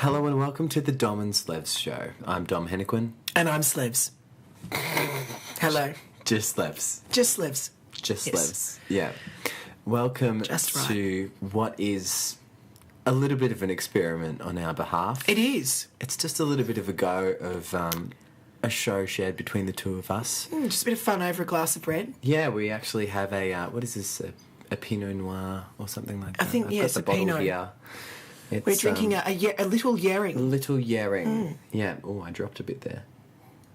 Hello and welcome to the Dom and Slevs show. I'm Dom Hennequin. And I'm Slevs. Hello. Just Slevs. Just Slevs. Just Yes. Slevs. Yeah. Welcome Just right. to what is a little bit of an experiment on our behalf. It is. It's just a little bit of a go of a show shared between the two of us. Just a bit of fun over a glass of bread. Yeah, we actually have what is this, a Pinot Noir or something like that? I think, I've yeah, got it's the a bottle Pinot. here. It's, We're drinking a little Yering. Little Yering. Yeah. Oh, I dropped a bit there.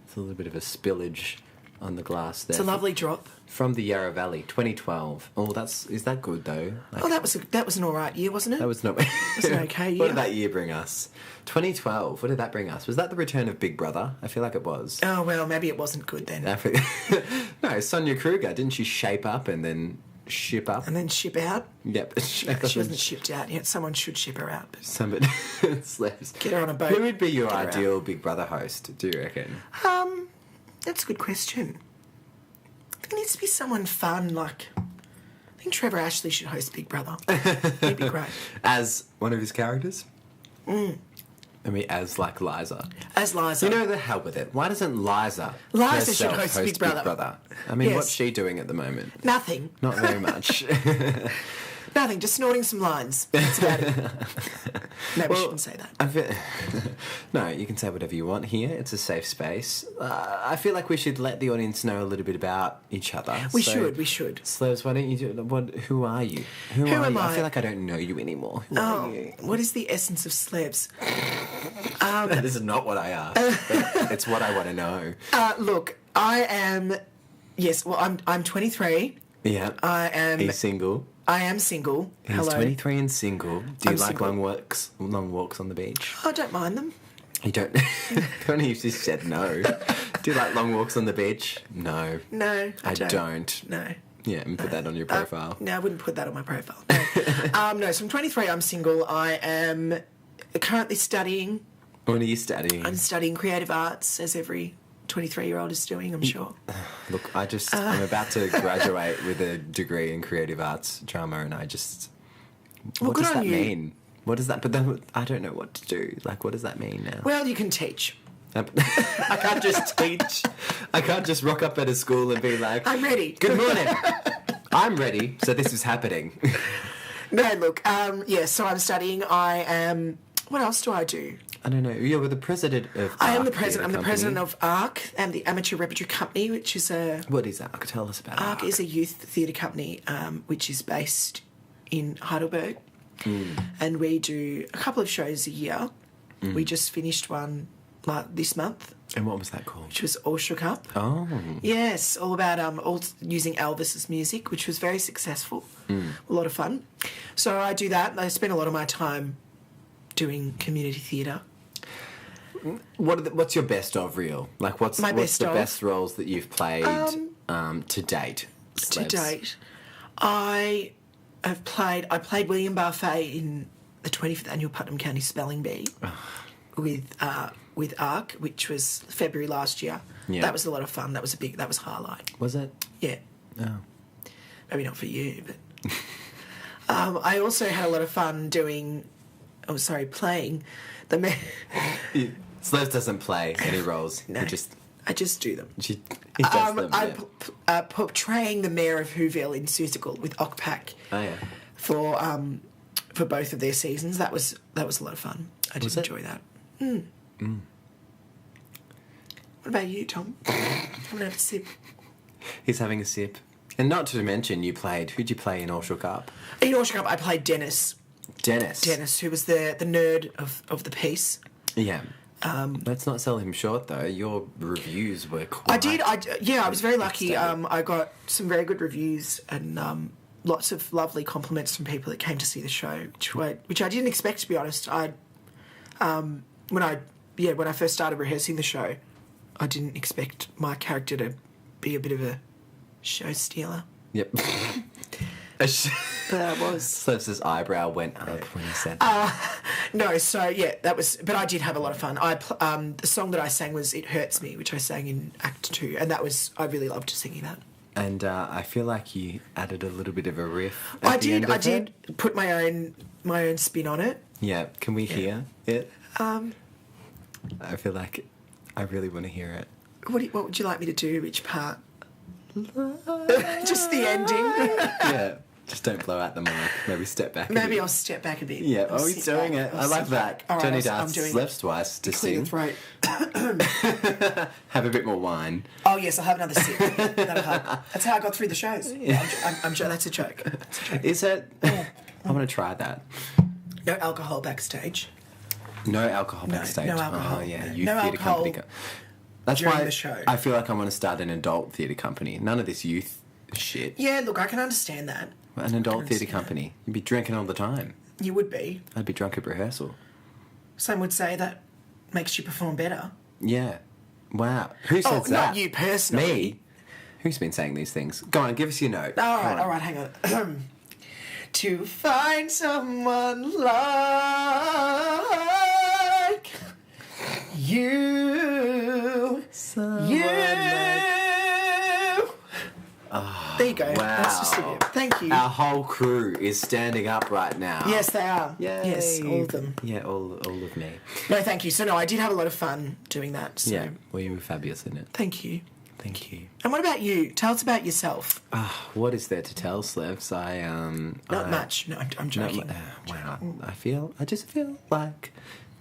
It's a little bit of a spillage on the glass there. It's a lovely drop. From the Yarra Valley, 2012. Oh, is that good though? Like, That was an all right year, wasn't it? that was not. It was an okay year. What did that year bring us? 2012. What did that bring us? Was that the return of Big Brother? I feel like it was. Oh, well, maybe it wasn't good then. No, Sonia Kruger. Didn't she shape up and then ship up? And then ship out. Yep. She wasn't shipped out yet. Someone should ship her out. But Somebody Slevs. Get her on a boat. Who would be your Get her ideal Big Brother host? Do you reckon? That's a good question. I think it needs to be someone fun, like... I think Trevor Ashley should host Big Brother. He'd be great. As one of his characters? I mean, as like Liza. As Liza. You know, the hell with it. Why doesn't Liza Liza herself should host Big Brother. I mean, Yes. what's she doing at the moment? Nothing. Not very much. Nothing, just snorting some lines. That's about it. No, we shouldn't say that. No, you can say whatever you want here. It's a safe space. I feel like we should let the audience know a little bit about each other. We should. Slevs, why don't you do... who are you? Who are am you? I? I feel like I don't know you anymore. Who are you? What is the essence of Slevs? That is not what I asked. But it's what I want to know. Look, I am... Yes, well, I'm 23. Yeah. He's single. I am single. He's Hello. 23 and single. Do you I'm like single. long walks on the beach? I don't mind them. You don't... Don't you just said no. Do you like long walks on the beach? No. No, I don't. No. Yeah, and put that on your profile. No, I wouldn't put that on my profile. No, no, so I'm 23, I'm single. I am currently studying. What are you studying? I'm studying creative arts, as every 23-year-old is doing, I'm sure. Look, I'm about to graduate with a degree in creative arts drama, and I just... Well, what good does on that you. mean? What does that... But then I don't know what to do. Like, what does that mean now? Well, you can teach. I can't just teach. I can't just rock up at a school and be like... I'm ready. Good morning. I'm ready, so this is happening. No, look, so I'm studying. I am... What else do I do? I don't know. You're the president of I am the ARC president. I'm Theatre the president Company. of ARC, and the Amateur Repertory Company, which is a... What is ARC? Tell us about ARC is a youth theatre company which is based in Heidelberg, and we do a couple of shows a year. We just finished one this month, And what was that called? which was All Shook Up. Oh. Yes, all about all using Elvis's music, which was very successful. A lot of fun. So I do that. I spend a lot of my time doing community theatre. What's your best of reel? Like, what's the best roles that you've played to date? To Slevs? date, I played William Barfay in the 25th annual Putnam County Spelling Bee with ARC, which was February last year. Yeah. That was a lot of fun. That was a highlight. Was it? Yeah. Oh. Maybe not for you, but I also had a lot of fun playing the man. Slevs doesn't play any roles. No. I just do them. He does them. Yeah. Portraying the mayor of Whoville in Seussical with OCPAC Oh yeah. for both of their seasons. That was a lot of fun. I did enjoy that. What about you, Tom? Come and have a sip. He's having a sip. And not to mention, who'd you play in All Shook Up? In All Shook Up, I played Dennis. Dennis, who was the nerd of the piece. Yeah. Let's not sell him short, though. Your reviews were quite... I was very lucky. I got some very good reviews and lots of lovely compliments from people that came to see the show, which I didn't expect, to be honest. When I first started rehearsing the show, I didn't expect my character to be a bit of a show stealer. Yep. But I was. Slevs' eyebrow went up when he said that. No, so yeah, that was. But I did have a lot of fun. The song that I sang was "It Hurts Me," which I sang in Act 2, and I really loved singing that. And I feel like you added a little bit of a riff. I did put my own spin on it. Yeah, can we hear it? I feel like I really want to hear it. What would you like me to do? Which part? Just the ending. Yeah. Just don't blow out the mic. Maybe step back. Maybe I'll step back a bit. Yeah. I'll He's sit doing back. it. I'll I like sit that. back. All right, Tony I'm Darth doing Slevs twice to clear sing. the throat. Have a bit more wine. Oh yes, I'll have another sip. That's how I got through the shows. Yeah, I'm that's a joke. That's a joke. Is it? I want to try that. No alcohol backstage. No alcohol backstage. no alcohol. Oh yeah, No. youth No theatre alcohol company. That's during why the show. I feel like I want to start an adult theatre company. None of this youth shit. Yeah, look, I can understand that. An adult theatre understand company. You'd be drinking all the time. You would be. I'd be drunk at rehearsal. Some would say that makes you perform better. Yeah. Wow. Who says that? Not you personally. Me? Who's been saying these things? Go on, give us your note. All Come on. right, hang on. To find someone like you. There you go. Wow. That's just it. Thank you. Our whole crew is standing up right now. Yes, they are. Yay. Yes, all of them. Yeah, all of me. No, thank you. So, no, I did have a lot of fun doing that. So. Yeah, well, you were fabulous in it. Thank you. Thank you. And what about you? Tell us about yourself. What is there to tell, Slevs? Not much. No, I'm joking. Wow. I just feel like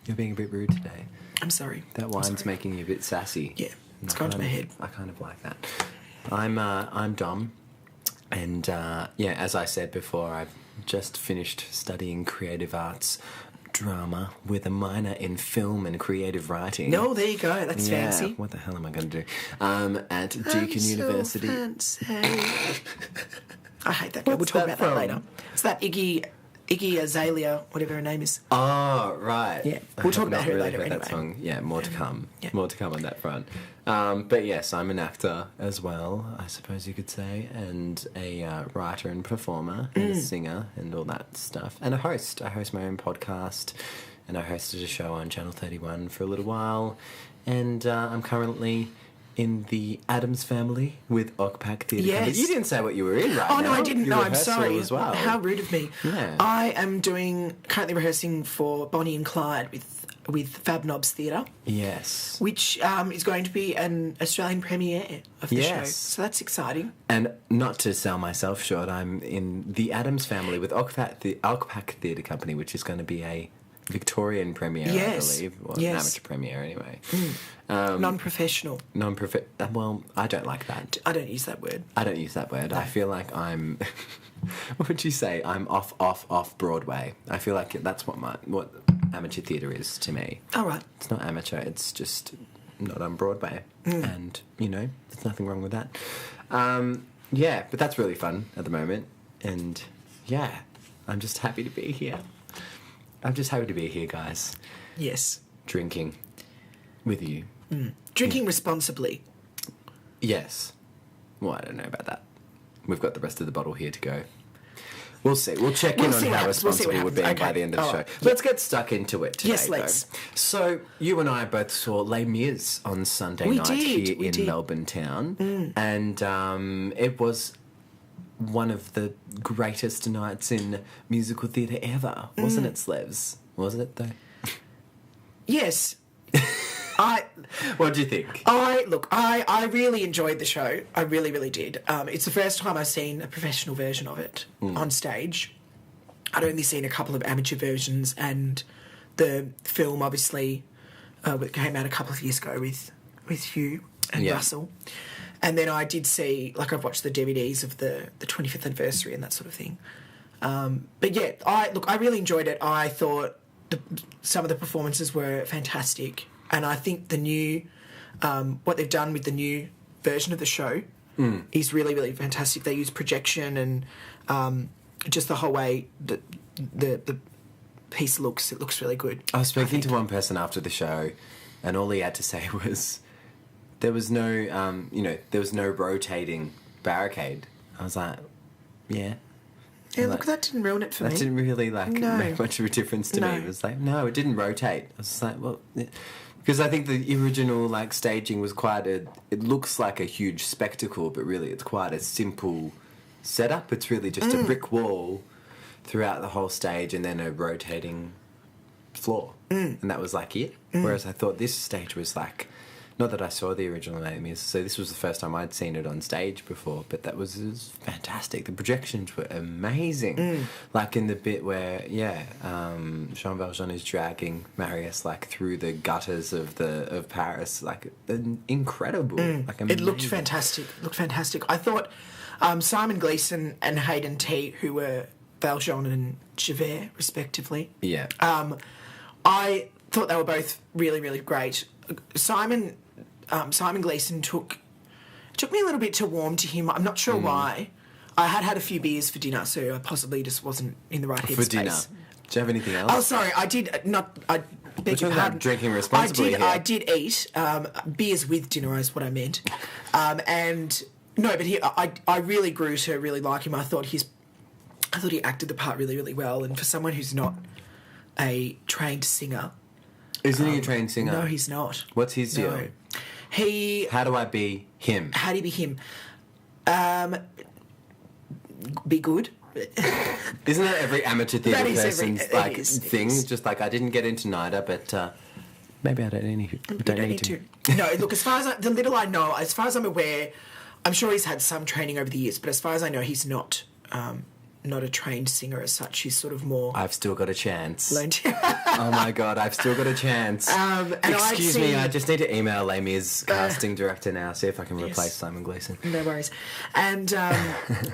you're being a bit rude today. I'm sorry. That wine's making you a bit sassy. Yeah, it's gone to my head. I kind of like that. I'm Dom, and yeah, as I said before, I've just finished studying creative arts drama with a minor in film and creative writing. No, there you go. That's fancy. What the hell am I going to do? At Deakin University. So fancy. I hate that guy. We'll talk about that later. It's that Iggy Azalea, whatever her name is. Oh, right. Yeah, we'll talk about her really later heard anyway. that song. Yeah, more to come. Yeah. More to come on that front. But yes, I'm an actor as well, I suppose you could say, and a writer and performer, and a singer, and all that stuff. And a host. I host my own podcast, and I hosted a show on Channel 31 for a little while. And I'm currently in the Addams Family with Okpak Theatre Yes. Company. You didn't say what you were in right now. Oh, no, I didn't. You No, I'm rehearsed sorry. as well. How rude of me. Yeah. I am currently rehearsing for Bonnie and Clyde with Fab Knobs Theatre, Yes. which is going to be an Australian premiere of the show. Yes. So that's exciting. And not to sell myself short, I'm in the Addams Family with Okpak Theatre Company, which is going to be a Victorian premiere, Yes. I believe. Well, Yes. an amateur premiere, anyway. Non-professional. Well, I don't like that. I don't use that word. I don't use that word. I feel like I'm... what would you say? I'm off Broadway. I feel like that's what amateur theatre is to me. All right. It's not amateur, it's just not on Broadway. And, there's nothing wrong with that. Yeah, but that's really fun at the moment. And, yeah, I'm just happy to be here. I'm just happy to be here, guys. Yes. Drinking with you. Drinking responsibly. Yes. Well, I don't know about that. We've got the rest of the bottle here to go. We'll see. We'll check in on how responsible we're being by the end of the show. Let's get stuck into it today, Yes, let's. though. So, you and I both saw Les Mis on Sunday night here in Melbourne town. And it was one of the greatest nights in musical theatre ever, wasn't it, Slevs? Wasn't it, though? Yes. What do you think? I really enjoyed the show. I really, really did. It's the first time I've seen a professional version of it on stage. I'd only seen a couple of amateur versions, and the film, obviously, came out a couple of years ago with Hugh and Russell. And then I did see, I've watched the DVDs of the 25th anniversary and that sort of thing. But yeah, I really enjoyed it. I thought some of the performances were fantastic. And I think the new, what they've done with the new version of the show is really, really fantastic. They use projection and just the whole way the piece looks. It looks really good. I was speaking to one person after the show, and all he had to say was there was no, there was no rotating barricade. I was like, yeah. Yeah, look, that didn't ruin it for me. That didn't really make much of a difference to me. It was like, no, it didn't rotate. I was like, well, because I think the original staging was it looks like a huge spectacle, but really it's quite a simple setup. It's really just a brick wall throughout the whole stage, and then a rotating floor. And that was like it. Whereas I thought this stage was like, not that I saw the original Les Mis, so this was the first time I'd seen it on stage before, but it was fantastic. The projections were amazing. Like in the bit where, Jean Valjean is dragging Marius like through the gutters of Paris, like incredible. Like amazing. It looked fantastic. I thought Simon Gleeson and Hayden T, who were Valjean and Javert, respectively. Yeah. I thought they were both really, really great. Simon Gleeson took me a little bit to warm to him. I'm not sure why. I had a few beers for dinner, so I possibly just wasn't in the right headspace. For dinner? Do you have anything else? Oh, sorry, I did not. I beg your pardon. Drinking responsibly here. I did eat beers with dinner, is what I meant. And no, but I really grew to really like him. I thought he acted the part really, really well. And for someone who's not a trained singer. Isn't he a trained singer? No, he's not. What's his deal? No. How do I be him? How do you be him? Be good. Isn't that every amateur theatre person's thing? Just like, I didn't get into NIDA, but maybe I don't need to. No, look, as far as the little I know, as far as I'm aware, I'm sure he's had some training over the years, but as far as I know, he's not a trained singer as such. He's sort of more... I've still got a chance. Learned. Oh my God, I've still got a chance. Excuse me, I just need to email Les Mis casting director now, see if I can replace Simon Gleeson. No worries. And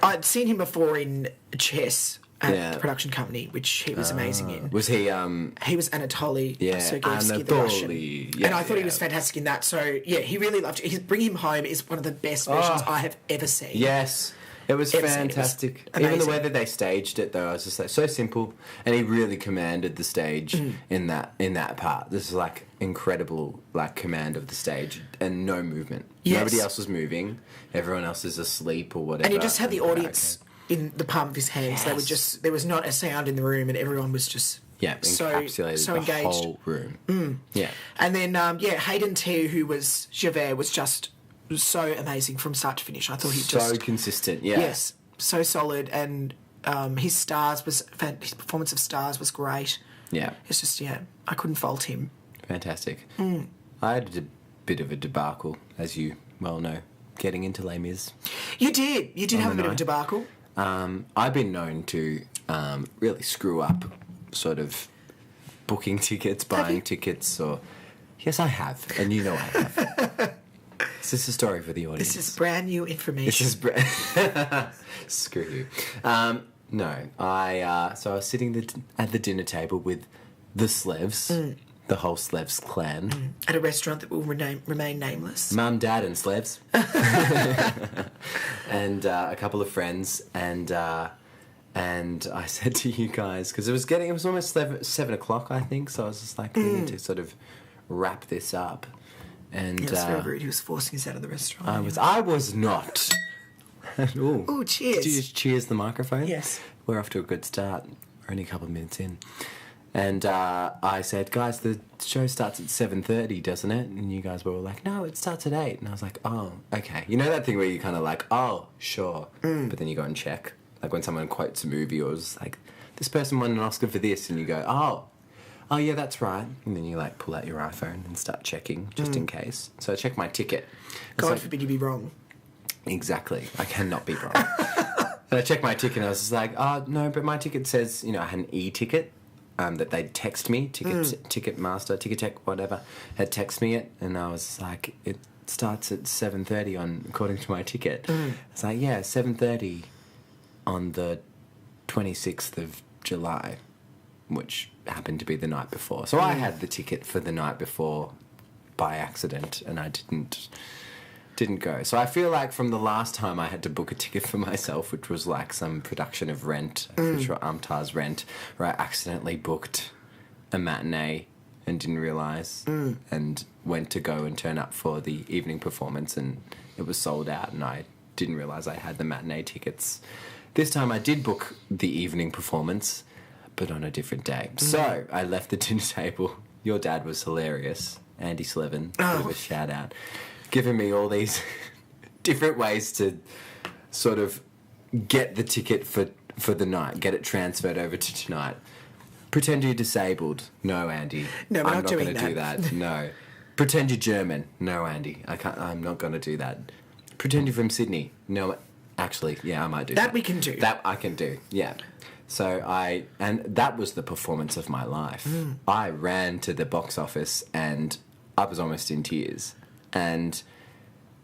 I'd seen him before in Chess at the production company, which he was amazing in. Was he... He was Anatoly Sergeyevsky, the Russian. And I thought he was fantastic in that. So, yeah, he really loved it. Bring Him Home is one of the best versions I have ever seen. Yes. It was fantastic. Even the way that they staged it, though, I was just like, so simple. And he really commanded the stage in that part. This is like incredible, like, command of the stage and no movement. Yes. Nobody else was moving. Everyone else is asleep or whatever. And he just had the audience in the palm of his hands. Yes. There was not a sound in the room, and everyone was just encapsulated so engaged. The whole room. Yeah. And then Hayden T, who was Javert, was just so amazing from start to finish. I thought so consistent. Yes, so solid, and his performance of Stars was great. Yeah, it's just I couldn't fault him. Fantastic. I had a bit of a debacle, as you well know, getting into Les Mis. You did have a bit of a debacle. I've been known to really screw up, sort of booking tickets, buying tickets, or yes, I have, and you know I have. This is a story for the audience. This is brand new information. Screw you. No, so I was sitting at the dinner table with the Slevs, the whole Slevs clan. At a restaurant that will remain nameless. Mum, Dad and Slevs. And a couple of friends, and I said to you guys, because it was almost 7 o'clock, I think, so I was just like, we need to sort of wrap this up. And that's very rude. He was forcing us out of the restaurant. I was not. Ooh, cheers. Did you just cheers the microphone? Yes. We're off to a good start. We're only a couple of minutes in. And I said, guys, the show starts at 7:30, doesn't it? And you guys were all like, no, it starts at 8. And I was like, oh, okay. You know that thing where you kind of like, oh, sure. But then you go and check. Like when someone quotes a movie or is like, this person won an Oscar for this. And you go, oh, yeah, that's right. And then you, like, pull out your iPhone and start checking, just in case. So I checked my ticket. God forbid you be wrong. Exactly. I cannot be wrong. And I checked my ticket and I was just like, oh, no, but my ticket says, I had an e-ticket that they'd text me, Ticketmaster, Ticketek, whatever, had text me it. And I was like, it starts at 7:30 according to my ticket. It's like, yeah, 7:30 on the 26th of July. Which happened to be the night before. So I had the ticket for the night before by accident, and I didn't go. So I feel like from the last time I had to book a ticket for myself, which was like some production of Rent, which were Amtar's Rent, where I accidentally booked a matinee and didn't realise, and went to go and turn up for the evening performance, and it was sold out, and I didn't realise I had the matinee tickets. This time I did book the evening performance, but on a different day. So I left the dinner table. Your dad was hilarious. Andy Slevin, bit of a shout out. Giving me all these different ways to sort of get the ticket for the night, get it transferred over to tonight. Pretend you're disabled. No, Andy. No, we're I'm not doing going to do that. No. Pretend you're German. No, Andy. I'm not going to do that. Pretend you're from Sydney. No, actually, yeah, I might do that. That we can do. That I can do, yeah. So and that was the performance of my life. I ran to the box office and I was almost in tears. And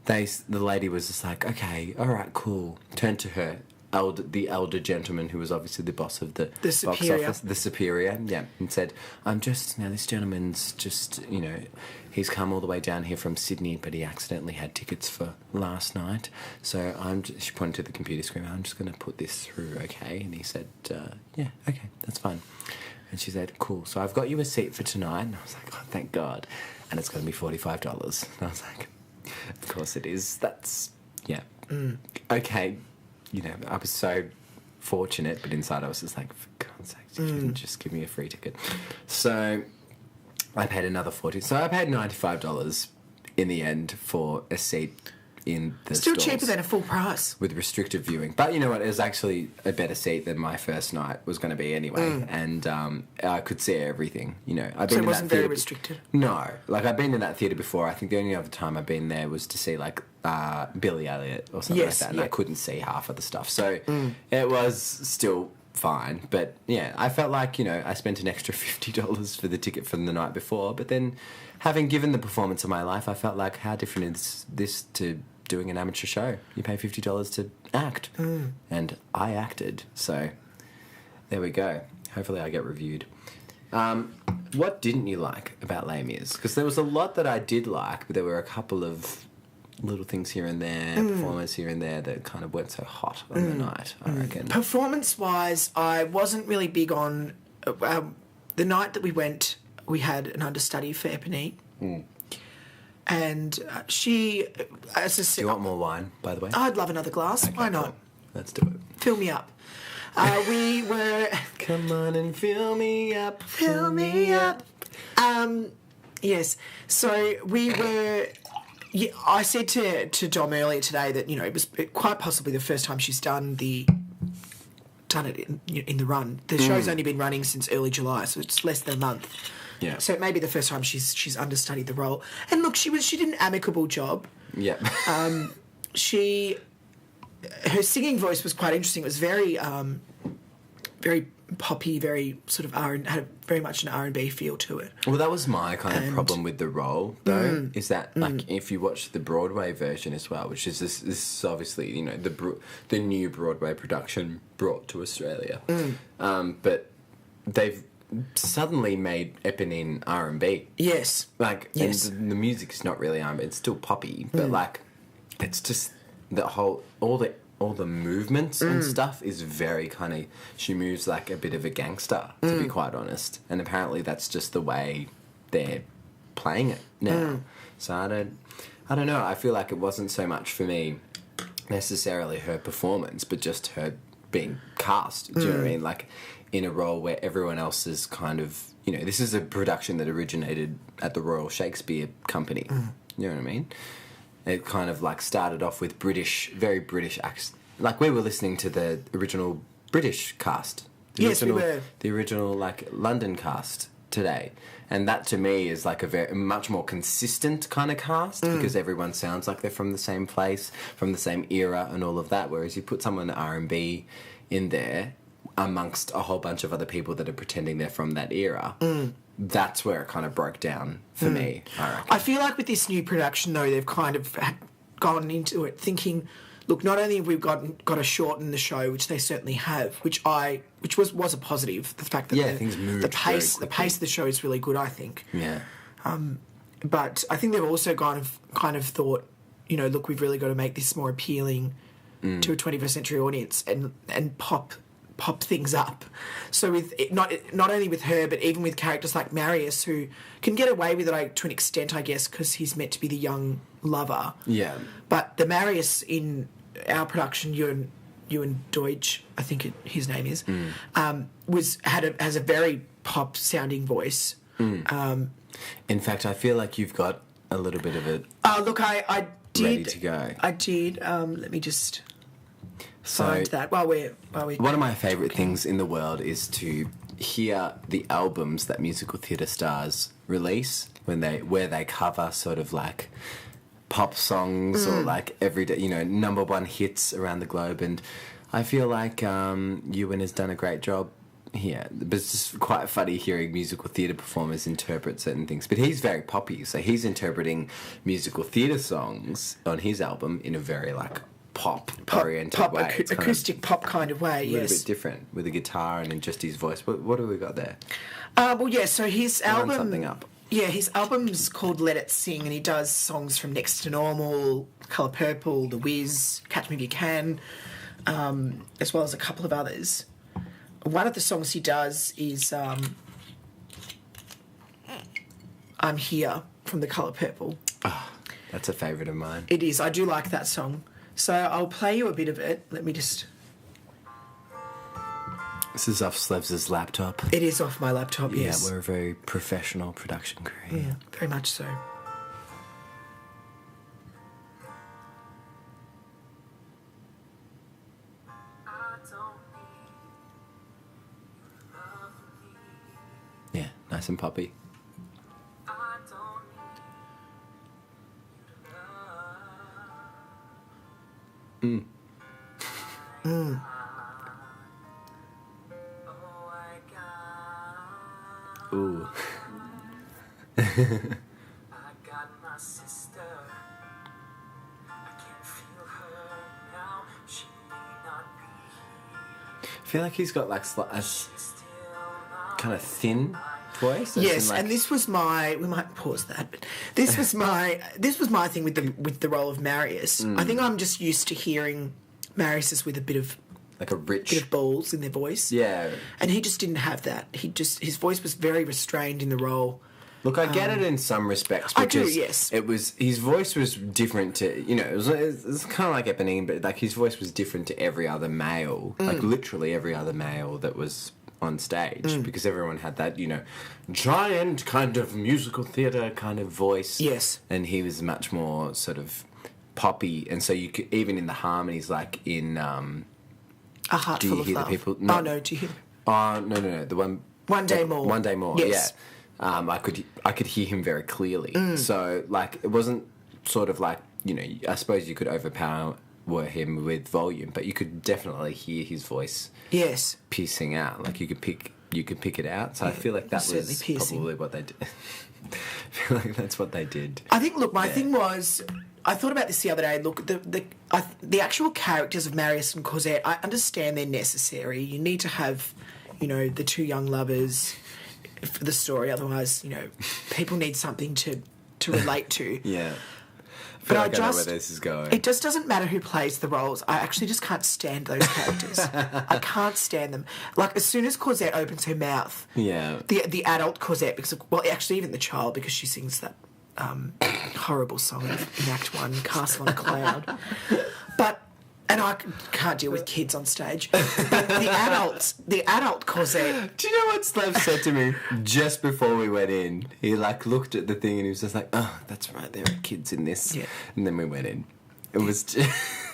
the lady was just like, okay, all right, cool. Turned to her, the elder gentleman who was obviously the boss of the box superior. office, the superior, yeah, and said, this gentleman's just, he's come all the way down here from Sydney, but he accidentally had tickets for last night. So she pointed to the computer screen, I'm just going to put this through, okay? And he said, yeah, okay, that's fine. And she said, cool, so I've got you a seat for tonight. And I was like, oh, thank God. And it's going to be $45. And I was like, of course it is. That's, yeah. Okay. I was so fortunate, but inside I was just like, for God's sake, you didn't just give me a free ticket. So I paid another $40. So I paid $95 in the end for a seat in the Still stalls cheaper than a full price. with restricted viewing. But you know what? It was actually a better seat than my first night was going to be anyway. And I could see everything. I've been So in it wasn't that very theatre restricted? No. Like, I've been in that theatre before. I think the only other time I've been there was to see, like, Billy Elliot or something like that. And I couldn't see half of the stuff. So it was still fine. But, yeah, I felt like, I spent an extra $50 for the ticket from the night before. But then, having given the performance of my life, I felt like, how different is this to doing an amateur show? You pay $50 to act. And I acted. So there we go. Hopefully I get reviewed. What didn't you like about Les Mis? Because there was a lot that I did like, but there were a couple of little things here and there, performers here and there that kind of weren't so hot on the night, I reckon. Performance-wise, I wasn't really big on... the night that we went, we had an understudy for Eponine. And she... As I said, Do you want more wine, by the way? I'd love another glass. Okay, Why not? cool. Let's do it. Fill me up. We were... Come on and fill me up. Fill me up. Yes. So we were... Yeah, I said to Dom earlier today that, it was quite possibly the first time she's done it in the run. The show's only been running since early July, so it's less than a month. Yeah. So it may be the first time she's understudied the role. And look, she did an amicable job. Yeah. Her singing voice was quite interesting. It was very very poppy, very sort of had very much an R&B feel to it. Well, that was my kind of problem with the role, though, is that, like, if you watch the Broadway version as well, which is this is obviously, the new Broadway production brought to Australia, but they've suddenly made Eponine R&B. Yes. Like, yes. And the music's not really R&B, it's still poppy, but, like, it's just all the movements and stuff is very kind of... She moves like a bit of a gangster, to be quite honest. And apparently that's just the way they're playing it now. So I don't know. I feel like it wasn't so much for me necessarily her performance, but just her being cast. Do you know what I mean? Like, in a role where everyone else is kind of... this is a production that originated at the Royal Shakespeare Company. You know what I mean? It kind of like started off with very British accents. Like, we were listening to the original British cast. Yes, we were. The original, like, London cast today. And that, to me, is like a much more consistent kind of cast because everyone sounds like they're from the same place, from the same era and all of that. Whereas you put someone R&B in there amongst a whole bunch of other people that are pretending they're from that era, that's where it kind of broke down for me, I reckon. I feel like with this new production, though, they've kind of gone into it thinking, look, not only have we got to shorten the show, which they certainly have, which was a positive, the fact that things moved the pace very of the show is really good, I think. Yeah. But I think they've also kind of thought, look, we've really got to make this more appealing to a 21st century audience and pop things up. So with not only with her, but even with characters like Marius, who can get away with it to an extent, I guess, because he's meant to be the young lover. Yeah. But the Marius in our production, Ewan Deutsch, I think his name is, has a very pop sounding voice. In fact, I feel like you've got a little bit of it. Look, I did. Ready to go. I did. Let me just find that while we. One of my favourite things in the world is to hear the albums that musical theatre stars release where they cover sort of like pop songs or like everyday, number one hits around the globe, and I feel like Ewan has done a great job here. But it's just quite funny hearing musical theatre performers interpret certain things. But he's very poppy, so he's interpreting musical theatre songs on his album in a very like pop-oriented way. Acoustic pop kind of way, yes. A little bit different, with a guitar and just his voice. What have we got there? So his album... something up. Yeah, his album's called Let It Sing, and he does songs from Next to Normal, Colour Purple, The Wiz, Catch Me If You Can, as well as a couple of others. One of the songs he does is I'm Here from The Colour Purple. Oh, that's a favourite of mine. It is. I do like that song. So I'll play you a bit of it. Let me just... This is off Slevs' laptop. It is off my laptop, yes. Yeah, we're a very professional production crew. Yeah, very much so. Yeah, nice and poppy. Ooh. I got my sister. I can feel her now. She may not be here. I feel like he's got like a kind of thin voice. Yes, and this was my... We might pause that, but this was my thing with the role of Marius. I think I'm just used to hearing Marius's with a bit of... Like a rich... bit of balls in their voice. Yeah. And he just didn't have that. His voice was very restrained in the role. Look, I get it in some respects. I do, yes. It was... His voice was different to... it was kind of like Eponine, but like his voice was different to every other male. Like literally every other male that was on stage. Because everyone had that, giant kind of musical theatre kind of voice. Yes. And he was much more sort of poppy. And so you could... Even in the harmonies, like in... A Heart Full of Love. Do you hear the people? No. Oh, no, do you hear... No. The one... One Day More. One Day More, yes. Yeah. I could hear him very clearly. So, like, it wasn't sort of like, I suppose you could overpower him with volume, but you could definitely hear his voice piercing out. Like, you could pick it out. So I feel like that was probably what they did. I feel like that's what they did. I think, look, my thing was... I thought about this the other day. Look, the actual characters of Marius and Cosette, I understand they're necessary. You need to have, the two young lovers for the story. Otherwise, people need something to relate to. Yeah. But I know where this is going. It just doesn't matter who plays the roles. I actually just can't stand those characters. I can't stand them. Like, as soon as Cosette opens her mouth, the adult Cosette, because, well, actually even the child, because she sings that horrible song in Act 1, Castle on a Cloud. And I can't deal with kids on stage. But the adult Cosette... Do you know what Slev said to me just before we went in? He, looked at the thing and he was just like, oh, that's right, there are kids in this. Yeah. And then we went in. It was just...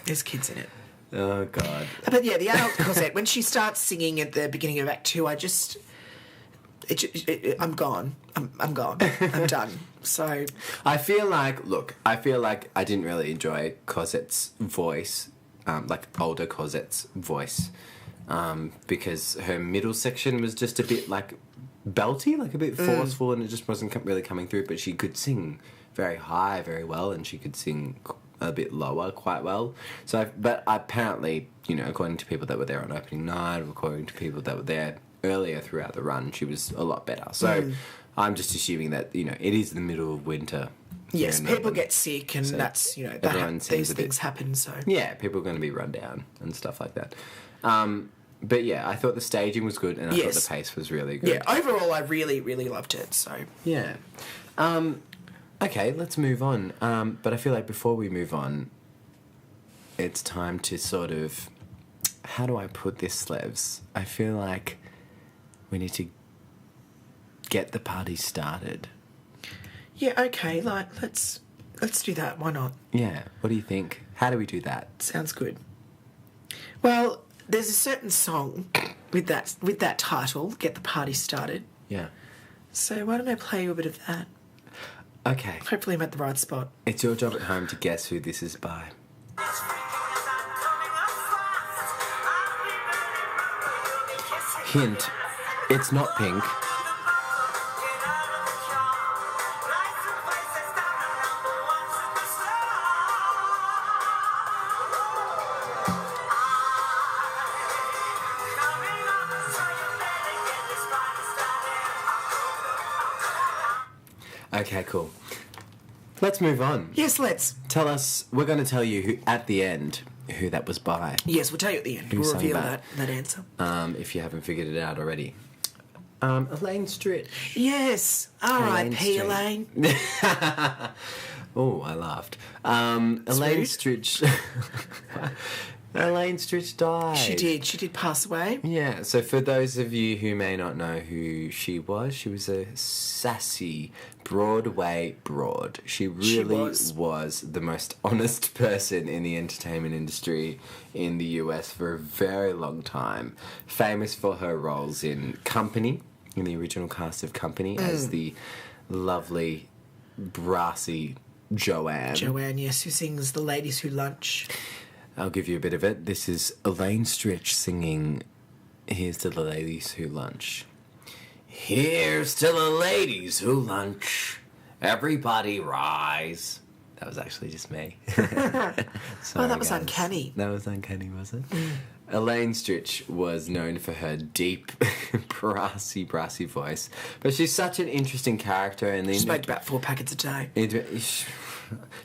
There's kids in it. Oh, God. But, yeah, the adult Cosette, when she starts singing at the beginning of Act 2, I just... I'm gone. I'm gone. I'm done. So... I feel like I didn't really enjoy Cosette's voice, older Cosette's voice, because her middle section was just a bit, belty, a bit forceful, and it just wasn't really coming through, but she could sing very high very well, and she could sing a bit lower quite well. So, but apparently, according to people that were there on opening night, or according to people that were there earlier throughout the run, she was a lot better. So I'm just assuming that, it is the middle of winter. Yes, people get sick, and so that's, these things happen, so... Yeah, people are going to be run down and stuff like that. But yeah, I thought the staging was good, and I thought the pace was really good. Yeah, overall, I really, really loved it, so... Yeah. Okay, let's move on. But I feel like before we move on, it's time to sort of... How do I put this, Slevs? I feel like we need to get the party started. Yeah, okay, let's do that. Why not? Yeah, what do you think? How do we do that? Sounds good. Well, there's a certain song with that title, Get the Party Started. Yeah. So why don't I play you a bit of that? Okay. Hopefully I'm at the right spot. It's your job at home to guess who this is by. Hint, it's not Pink. Okay, cool. Let's move on. Yes, let's. Tell us, we're going to tell you who, at the end who that was by. Yes, we'll tell you at the end. Who We'll sang reveal that? that answer. If you haven't figured it out already. Elaine Stritch. Yes. R.I.P. Elaine. Oh, I laughed. Elaine Stritch. Elaine Stritch died. She did pass away. Yeah, so for those of you who may not know who she was a sassy Broadway broad. She really was the most honest person in the entertainment industry in the US for a very long time. Famous for her roles in Company, in the original cast of Company, as the lovely, brassy Joanne. Joanne, yes, who sings The Ladies Who Lunch. I'll give you a bit of it. This is Elaine Stritch singing Here's to the Ladies Who Lunch. Here's to the ladies who lunch. Everybody rise. That was actually just me. Sorry, That was guys. uncanny. That was uncanny, was it? Elaine Stritch was known for her deep, brassy voice. But she's such an interesting character. And She smoked about 4 packets a day.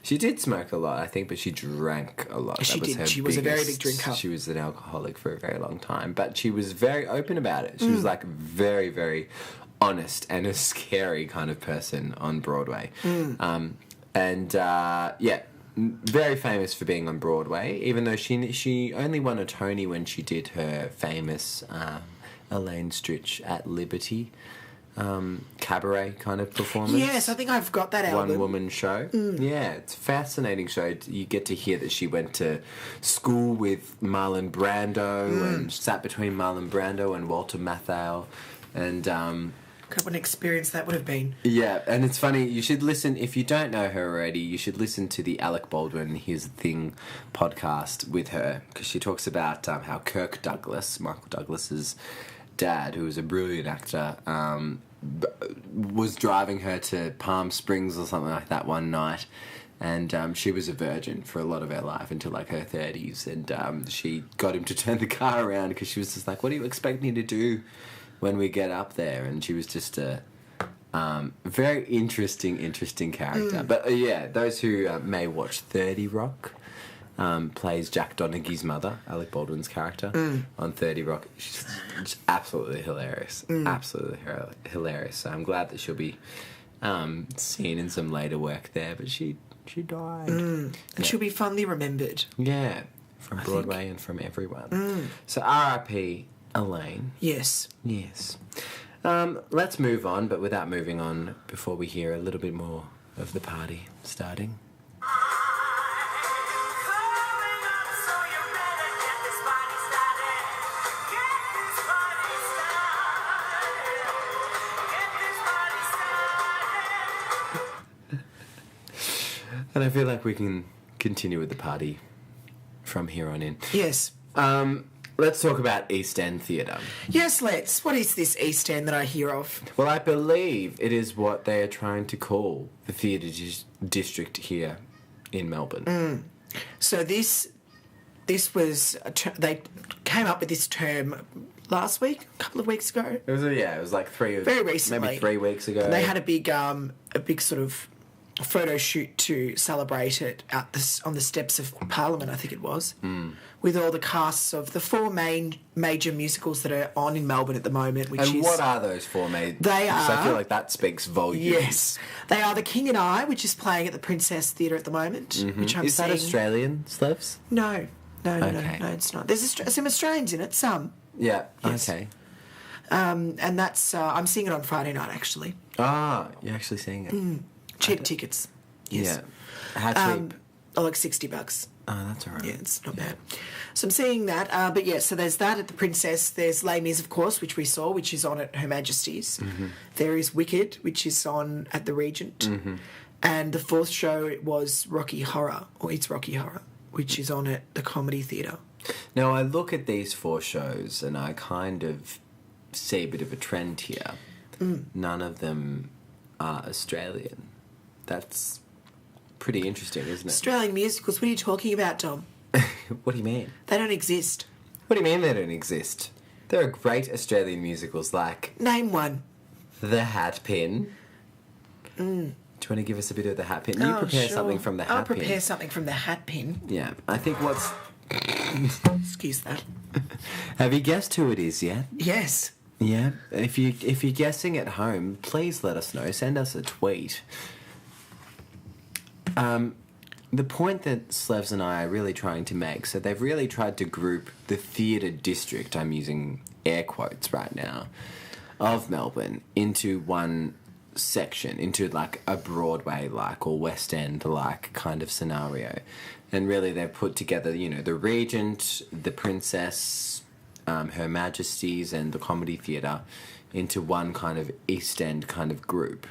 She did smoke a lot, I think, but she drank a lot. She That was did. her She was a very biggest- big drinker. She was an alcoholic for a very long time, but she was very open about it. She was like very, very honest and a scary kind of person on Broadway. Very famous for being on Broadway, even though she only won a Tony when she did her famous Elaine Stritch at Liberty cabaret kind of performance. Yes, I think I've got that album. One-woman show. Yeah, it's a fascinating show. You get to hear that she went to school with Marlon Brando and sat between Marlon Brando and Walter Matthau. And, What an experience that would have been. yeah, and it's funny, you should listen, if you don't know her already, you should listen to the Alec Baldwin Here's the Thing podcast with her, because she talks about how Kirk Douglas, Michael Douglas's dad, who was a brilliant actor, was driving her to Palm Springs or something like that one night, and she was a virgin for a lot of her life until like her 30s, and she got him to turn the car around because she was just like, what do you expect me to do when we get up there? And she was just a very interesting character. But yeah, those who may watch 30 Rock, plays Jack Donaghy's mother, Alec Baldwin's character, on 30 Rock. She's absolutely hilarious. Absolutely hilarious. So I'm glad that she'll be seen in some later work there, but she died. And she'll be fondly remembered. Yeah, from Broadway and from everyone. So R.I.P. Elaine. Yes. Yes. Let's move on, but without moving on, before we hear a little bit more of the party starting. And I feel like we can continue with the party from here on in. Yes. Let's talk about East End Theatre. Yes, let's. What is this East End that I hear of? Well, I believe it is what they are trying to call the theatre district here in Melbourne. So this was they came up with this term last week, a couple of weeks ago. It was like Very recently. maybe 3 weeks ago. And they had a big sort of photo shoot to celebrate it on the steps of Parliament, I think it was, with all the casts of the 4 major musicals that are on in Melbourne at the moment. What are those 4 major? They are. So I feel like that speaks volumes. Yes, they are The King and I, which is playing at the Princess Theatre at the moment. Which I'm Is that seeing. Australian, Slevs? No, Okay. no, it's not. There's some Australians in it, some. Yeah. Yes. Okay. And that's I'm seeing it on Friday night actually. Ah, you're actually seeing it. Cheap tickets. Yes. Yeah. How cheap? Oh, like $60. Oh, that's all right. Yeah, it's not bad. So I'm seeing that. But yeah, so there's that at the Princess. There's Les Mis, of course, which we saw, which is on at Her Majesty's. Mm-hmm. There is Wicked, which is on at the Regent. Mm-hmm. And the fourth show was Rocky Horror, or It's Rocky Horror, which is on at the Comedy Theatre. Now, I look at these 4 shows and I kind of see a bit of a trend here. None of them are Australian. That's pretty interesting, isn't it? Australian musicals, what are you talking about, Tom? What do you mean? They don't exist. What do you mean they don't exist? There are great Australian musicals like Name one. The Hat Pin. Do you want to give us a bit of The Hat Pin? You prepare sure. something from The Hat I'll Pin. prepare something from the Hat Pin. Yeah, I think what's... Excuse that. Have you guessed who it is yet? Yes. Yeah, if you're guessing at home, please let us know. Send us a tweet. The point that Slevs and I are really trying to make, so they've really tried to group the theatre district, I'm using air quotes right now, of Melbourne into one section, into like a Broadway-like or West End-like kind of scenario. And really they've put together, you know, the Regent, the Princess, Her Majesty's and the Comedy Theatre into one kind of East End kind of group.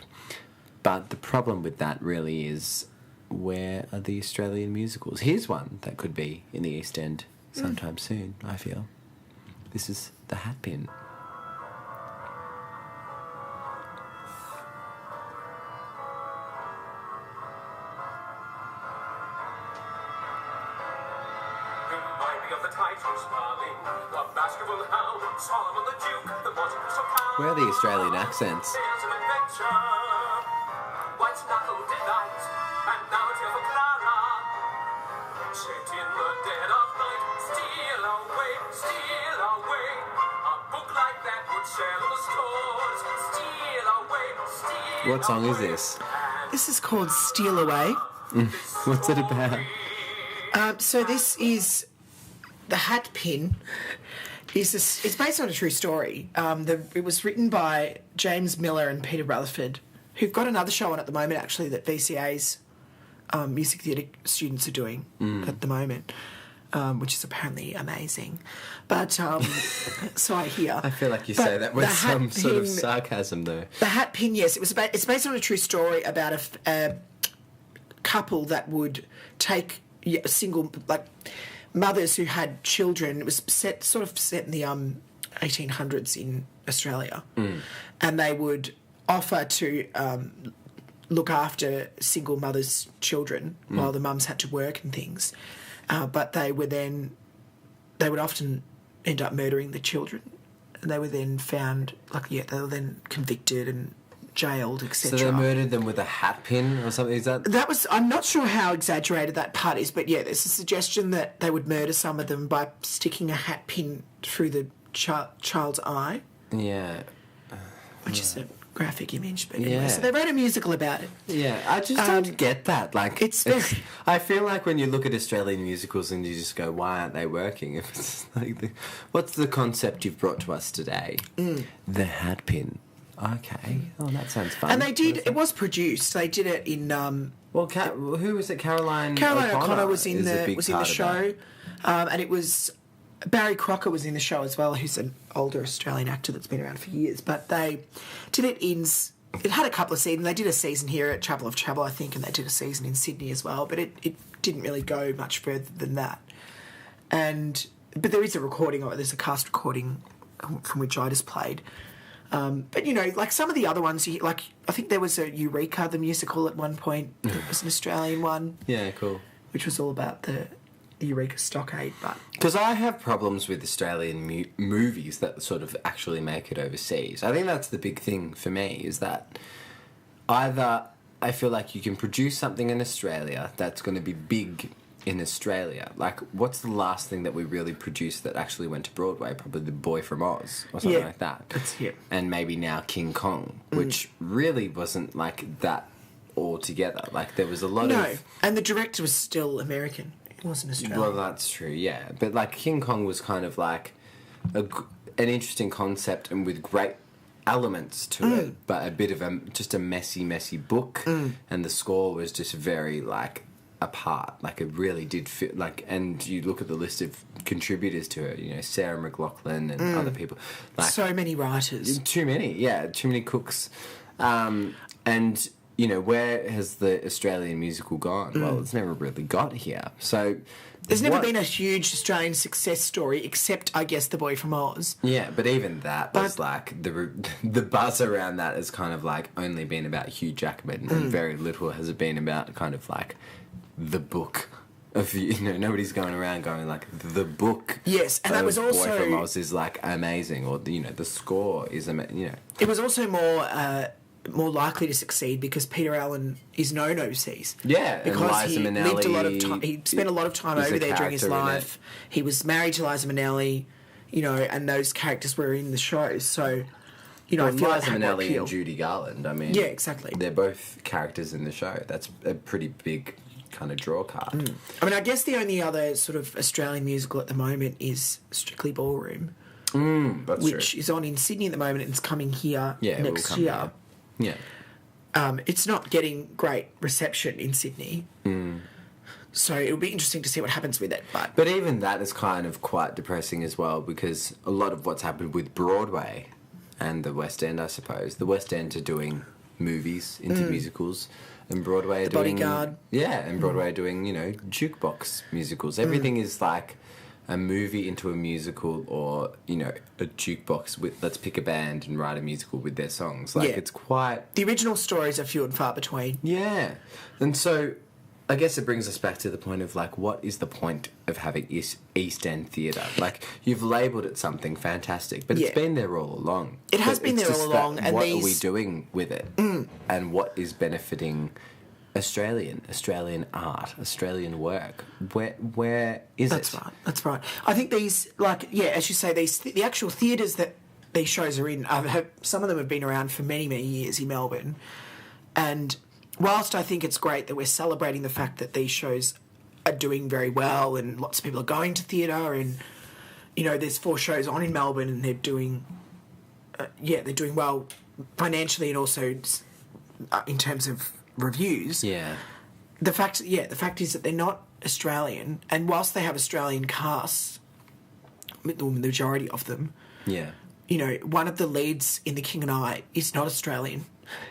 But the problem with that really is, where are the Australian musicals? Here's one that could be in the East End sometime soon, I feel. This is The Hat Pin. Where are the Australian accents? What song is this? This is called Steal Away. What's it about? So this is The Hat Pin. It's based on a true story. It was written by James Miller and Peter Rutherford, who've got another show on at the moment, actually, that VCA's music theatre students are doing at the moment, which is apparently amazing. But, so I hear. I feel like you say that with some sort of sarcasm, though. The Hat Pin, yes. It's based on a true story about a couple that would take a single, like, mothers who had children. It was set in the 1800s in Australia, and they would offer to look after single mothers' children while the mums had to work and things. But they would often end up murdering the children, and they were then found they were then convicted and jailed, etc. So they murdered them with a hat pin or something? Is that was? I'm not sure how exaggerated that part is, but yeah, there's a suggestion that they would murder some of them by sticking a hat pin through the child's eye. Yeah. Which is a graphic image, but anyway. Yeah. So they wrote a musical about it. Yeah, I just don't get that. Like, it's very... I feel like when you look at Australian musicals and you just go, why aren't they working? If it's like, what's the concept you've brought to us today? The hat pin. Okay. Oh, that sounds fun. And they did. It was produced. They did it in. Well, who was it? Caroline O'Connor was in the show, that. and it was Barry Crocker was in the show as well, who's an older Australian actor that's been around for years. But they did it in. It had a couple of seasons. They did a season here at Chapel of Travel, I think, and they did a season in Sydney as well. But it didn't really go much further than that. But there is a recording of it. There's a cast recording from which I just played. But, you know, like some of the other ones, like I think there was a Eureka, the musical at one point. It was an Australian one. Yeah, cool. Which was all about the Eureka Stockade. But because I have problems with Australian movies that sort of actually make it overseas. I think that's the big thing for me, is that either I feel like you can produce something in Australia that's going to be big in Australia. Like, what's the last thing that we really produced that actually went to Broadway? Probably The Boy from Oz or something like that. That's it. And maybe now King Kong, which really wasn't like that altogether. Like, there was a lot of... No, and the director was still American. It wasn't Australian. Well, that's true, yeah. But, like, King Kong was kind of like an interesting concept and with great elements to it, but a bit of just a messy book. And the score was just very, like... apart. Like, it really did fit. Like, and you look at the list of contributors to it, you know, Sarah McLachlan and other people. Like, so many writers. too many cooks. And, you know, where has the Australian musical gone? Well, it's never really got here. So There's never been a huge Australian success story, except, I guess, The Boy from Oz. Yeah, but even that was like the buzz around that has kind of like only been about Hugh Jackman, and very little has it been about kind of like the book of, you know, nobody's going around going like the book. Yes, and that was also Boy from Oz is like amazing, or you know the score is you know. It was also more likely to succeed because Peter Allen is known overseas. Yeah, because and Liza he Minnelli lived a lot of time. He spent a lot of time is over a there during his character in life. He was married to Liza Minnelli, you know, and those characters were in the show. So, you know, Well, I feel Liza like that Minnelli appeal. and Judy Garland. I mean, Yeah, exactly. They're both characters in the show. That's a pretty big kind of draw card. I mean, I guess the only other sort of Australian musical at the moment is Strictly Ballroom, That's which true. is on in Sydney at the moment and it's coming here Yeah, it will next come year. here. Yeah. It's not getting great reception in Sydney. So it'll be interesting to see what happens with it. But even that is kind of quite depressing as well, because a lot of what's happened with Broadway and the West End, I suppose, the West End are doing movies into musicals, and Broadway are The doing Bodyguard. Yeah, and Broadway are doing, you know, jukebox musicals. Everything is like a movie into a musical, or, you know, a jukebox with, let's pick a band and write a musical with their songs. Like, Yeah. it's quite... the original stories are few and far between. Yeah. And so I guess it brings us back to the point of, like, what is the point of having East End theatre? Like, you've labelled it something fantastic, but Yeah. it's been there all along. It has But been it's there just all that along, and what are we these- doing with it? And what is benefiting Australian art, Australian work? Where is That's it? right. That's right. I think these, like, yeah, as you say, the actual theatres that these shows are in, some of them have been around for many, many years in Melbourne. And whilst I think it's great that we're celebrating the fact that these shows are doing very well and lots of people are going to theatre, and, you know, there's 4 shows on in Melbourne and they're doing, they're doing well financially and also in terms of reviews. Yeah. The fact is that they're not Australian, and whilst they have Australian casts, the majority of them, Yeah. you know, one of the leads in The King and I is not Australian.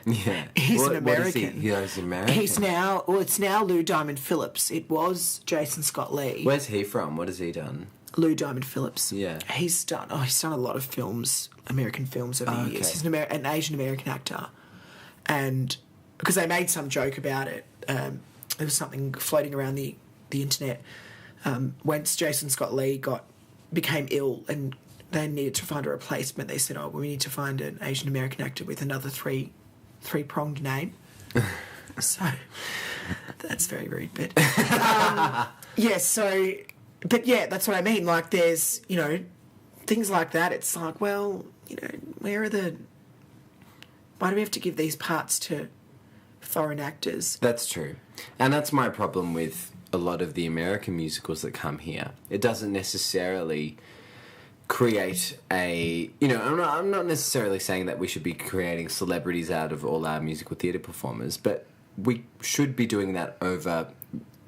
Yeah. He's an What is he? American. He's American. It's now Lou Diamond Phillips. It was Jason Scott Lee. Where's he from? What has he done? Lou Diamond Phillips. Yeah. He's done a lot of films, American films over the years. Okay. He's an Asian American actor. And because they made some joke about it, there was something floating around the internet. Once Jason Scott Lee became ill and they needed to find a replacement, they said, "Oh, we need to find an Asian American actor with another three-pronged name." So that's very rude, but but yeah, that's what I mean. Like, there's, you know, things like that. It's like, well, you know, why do we have to give these parts to foreign actors? That's true. And that's my problem with a lot of the American musicals that come here. It doesn't necessarily create a... You know, I'm not necessarily saying that we should be creating celebrities out of all our musical theatre performers, but we should be doing that over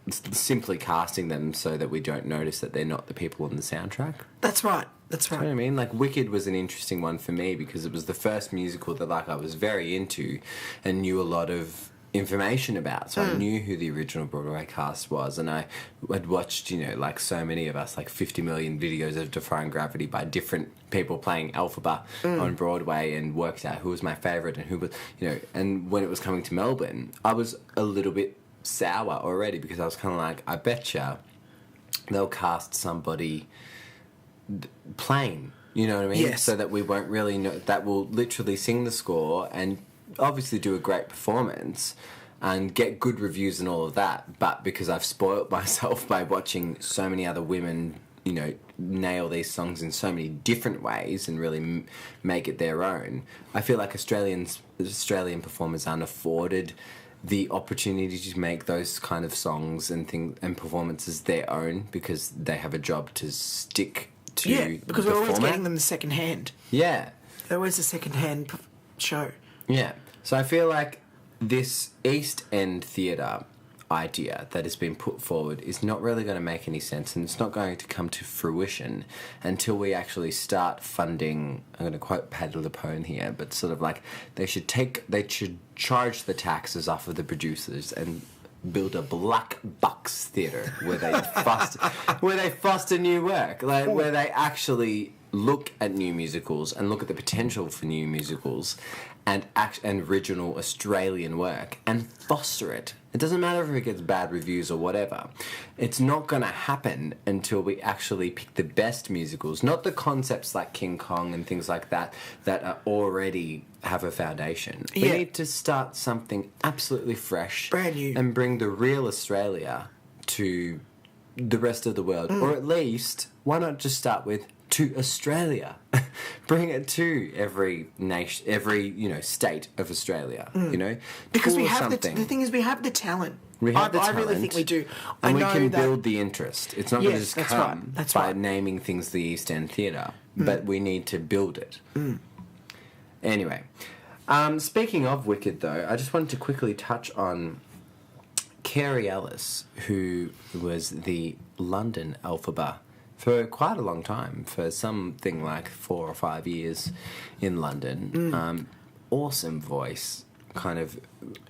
simply casting them so that we don't notice that they're not the people on the soundtrack. That's right. That's You know what I right. mean? Like, Wicked was an interesting one for me because it was the first musical that, like, I was very into and knew a lot of information about. So I knew who the original Broadway cast was, and I had watched, you know, like so many of us, like 50 million videos of Defying Gravity by different people playing Elphaba on Broadway, and worked out who was my favourite and who was, you know, and when it was coming to Melbourne, I was a little bit sour already because I was kind of like, I betcha they'll cast somebody plain, you know what I mean? Yes. So that we won't really know, that will literally sing the score and obviously do a great performance and get good reviews and all of that, but because I've spoilt myself by watching so many other women, you know, nail these songs in so many different ways and really make it their own, I feel like Australian performers aren't afforded the opportunity to make those kind of songs and performances their own because they have a job to stick to. Yeah, because the we're always format. getting them the second hand. Yeah. They're always a second hand show. Yeah. So I feel like this East End theatre, idea that has been put forward is not really going to make any sense, and it's not going to come to fruition until we actually start funding. I'm going to quote Paddy Lapone here, but sort of like they should charge the taxes off of the producers and build a black box theatre where they foster new work, like where they actually look at new musicals and look at the potential for new musicals and original Australian work and foster it. It doesn't matter if it gets bad reviews or whatever. It's not going to happen until we actually pick the best musicals, not the concepts like King Kong and things like that are already have a foundation. We need to start something absolutely fresh, brand new, and bring the real Australia to the rest of the world, or at least why not just start with to Australia? Bring it to every nation, every state of Australia. Because we have the thing is we have the talent. We have the talent. I really think we do. And we can build the interest. It's not going to just come by right. naming things the East End Theatre, but we need to build it. Anyway, speaking of Wicked, though, I just wanted to quickly touch on Carrie Ellis, who was the London Elphaba for quite a long time, for something like 4 or 5 years in London. Awesome voice,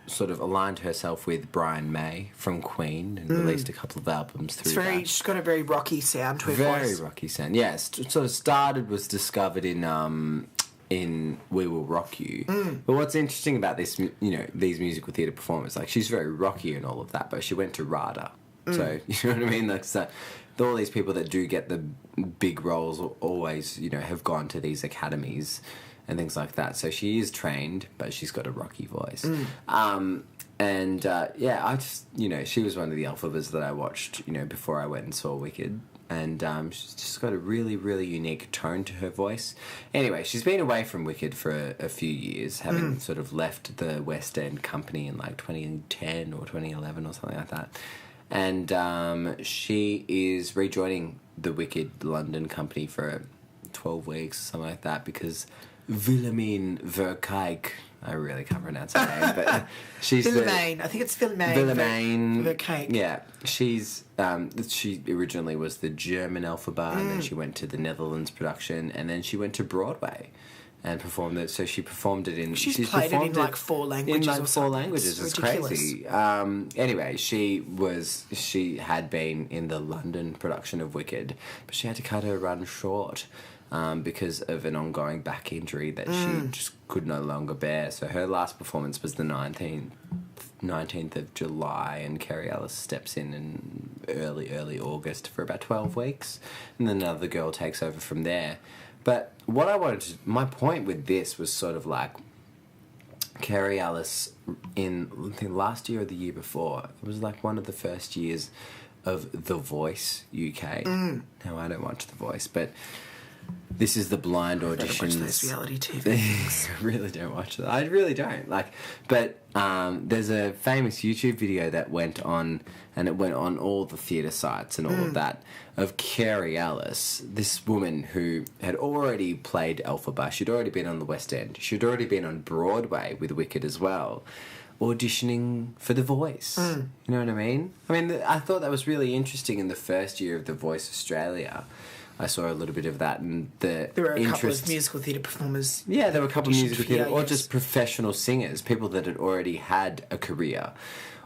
sort of aligned herself with Brian May from Queen and released a couple of albums through that. She's got a very rocky sound to her voice. Very rocky sound, yes. Sort of was discovered in We Will Rock You. But what's interesting about this, these musical theatre performers, like she's very rocky and all of that, but she went to RADA. So, you know what I mean? Like, so, all these people that do get the big roles always, have gone to these academies and things like that. So she is trained, but she's got a rocky voice. I just, she was one of the Elphabas that I watched, before I went and saw Wicked. And she's just got a really, really unique tone to her voice. Anyway, she's been away from Wicked for a few years, having sort of left the West End company in like 2010 or 2011 or something like that. And she is rejoining the Wicked London company for 12 weeks, something like that, because Verkijk, I really can't pronounce her name, but she's Willemijn. I think it's Willemijn Verkijk. Yeah, she's she originally was the German Elphaba, and then she went to the Netherlands production, and then she went to Broadway and performed it. So she performed it in. She's played it in like 4 languages. In like 4 languages, it's crazy. Anyway, she had been in the London production of Wicked, but she had to cut her run short. Because of an ongoing back injury that she just could no longer bear. So her last performance was the 19th of July, and Carrie Ellis steps in early August for about 12 weeks, and then another girl takes over from there. But my point with this was sort of like Carrie Ellis in, I think, last year or the year before, it was like one of the first years of The Voice UK. Now, I don't watch The Voice, but this is the blind auditions. I don't watch those reality TV things. I really don't watch that. I really don't. But there's a famous YouTube video that went on, and it went on all the theatre sites and all of that, of Carrie Ellis, this woman who had already played Elphaba. She'd already been on the West End. She'd already been on Broadway with Wicked as well, auditioning for The Voice. You know what I mean? I thought that was really interesting in the first year of The Voice Australia. I saw a little bit of that, and there were a couple of musical theatre performers. Yeah, there were a couple of musical theatre, or just professional singers, people that had already had a career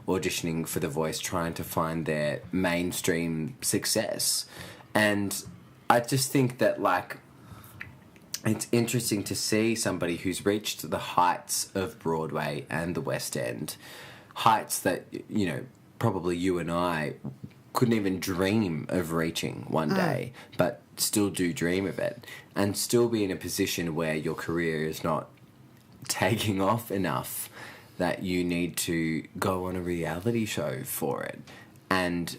auditioning for The Voice, trying to find their mainstream success. And I just think that, it's interesting to see somebody who's reached the heights of Broadway and the West End, heights that, probably you and I couldn't even dream of reaching one day, but still do dream of it, and still be in a position where your career is not taking off enough that you need to go on a reality show for it. And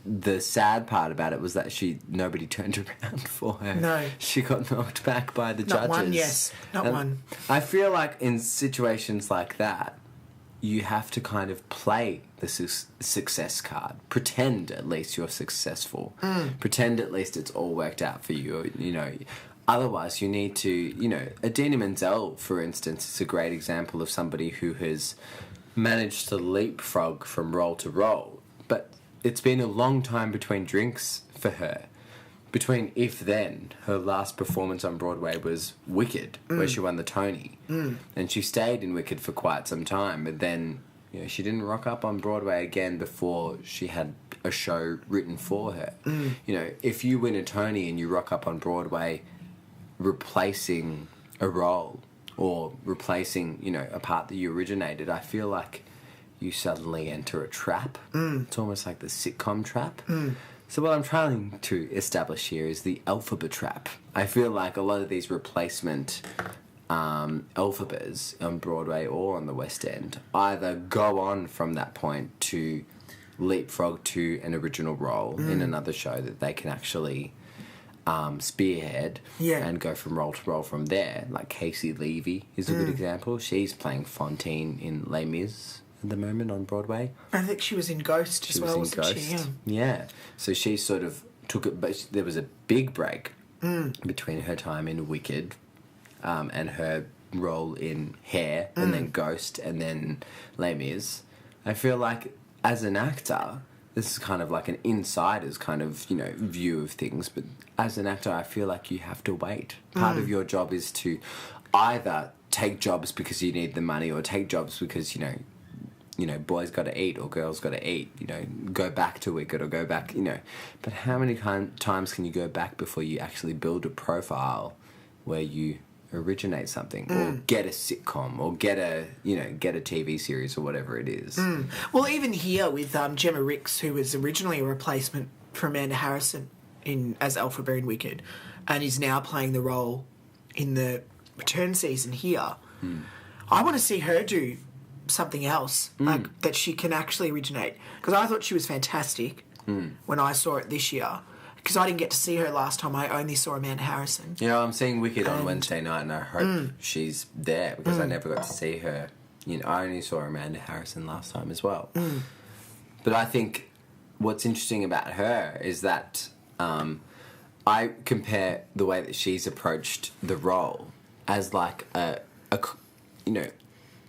the sad part about it was that nobody turned around for her. No. She got knocked back by the Not judges. one, yes. Not one. I feel like in situations like that, you have to kind of play the success card. Pretend at least you're successful. Pretend at least it's all worked out for you. Otherwise, you need to, Adina Menzel, for instance, is a great example of somebody who has managed to leapfrog from role to role. But it's been a long time between drinks for her. Between If Then, her last performance on Broadway was Wicked, where she won the Tony. And she stayed in Wicked for quite some time, but then she didn't rock up on Broadway again before she had a show written for her. If you win a Tony and you rock up on Broadway replacing a role or replacing, a part that you originated, I feel like you suddenly enter a trap. It's almost like the sitcom trap. So what I'm trying to establish here is the alphabet trap. I feel like a lot of these replacement alphabets on Broadway or on the West End either go on from that point to leapfrog to an original role in another show that they can actually spearhead and go from role to role from there. Like Casey Levy is a good example. She's playing Fantine in Les Mis at the moment on Broadway. I think she was in Ghost as well, wasn't she? Yeah. So she sort of took it, but there was a big break between her time in Wicked and her role in Hair, and then Ghost, and then Les Mis. I feel like as an actor, this is kind of like an insider's kind of, view of things, but as an actor, I feel like you have to wait. Part of your job is to either take jobs because you need the money or take jobs because, boys got to eat or girls got to eat, go back to Wicked or go back, But how many times can you go back before you actually build a profile where you originate something or get a sitcom or get a TV series or whatever it is? Well, even here with Gemma Ricks, who was originally a replacement for Amanda Harrison as Elphaba in Wicked and is now playing the role in the return season here. I want to see her do something else like that she can actually originate, because I thought she was fantastic when I saw it this year, because I didn't get to see her last time. I only saw Amanda Harrison. I'm seeing Wicked on Wednesday night, and I hope she's there, because I never got to see her. I only saw Amanda Harrison last time as well. But I think what's interesting about her is that I compare the way that she's approached the role as like a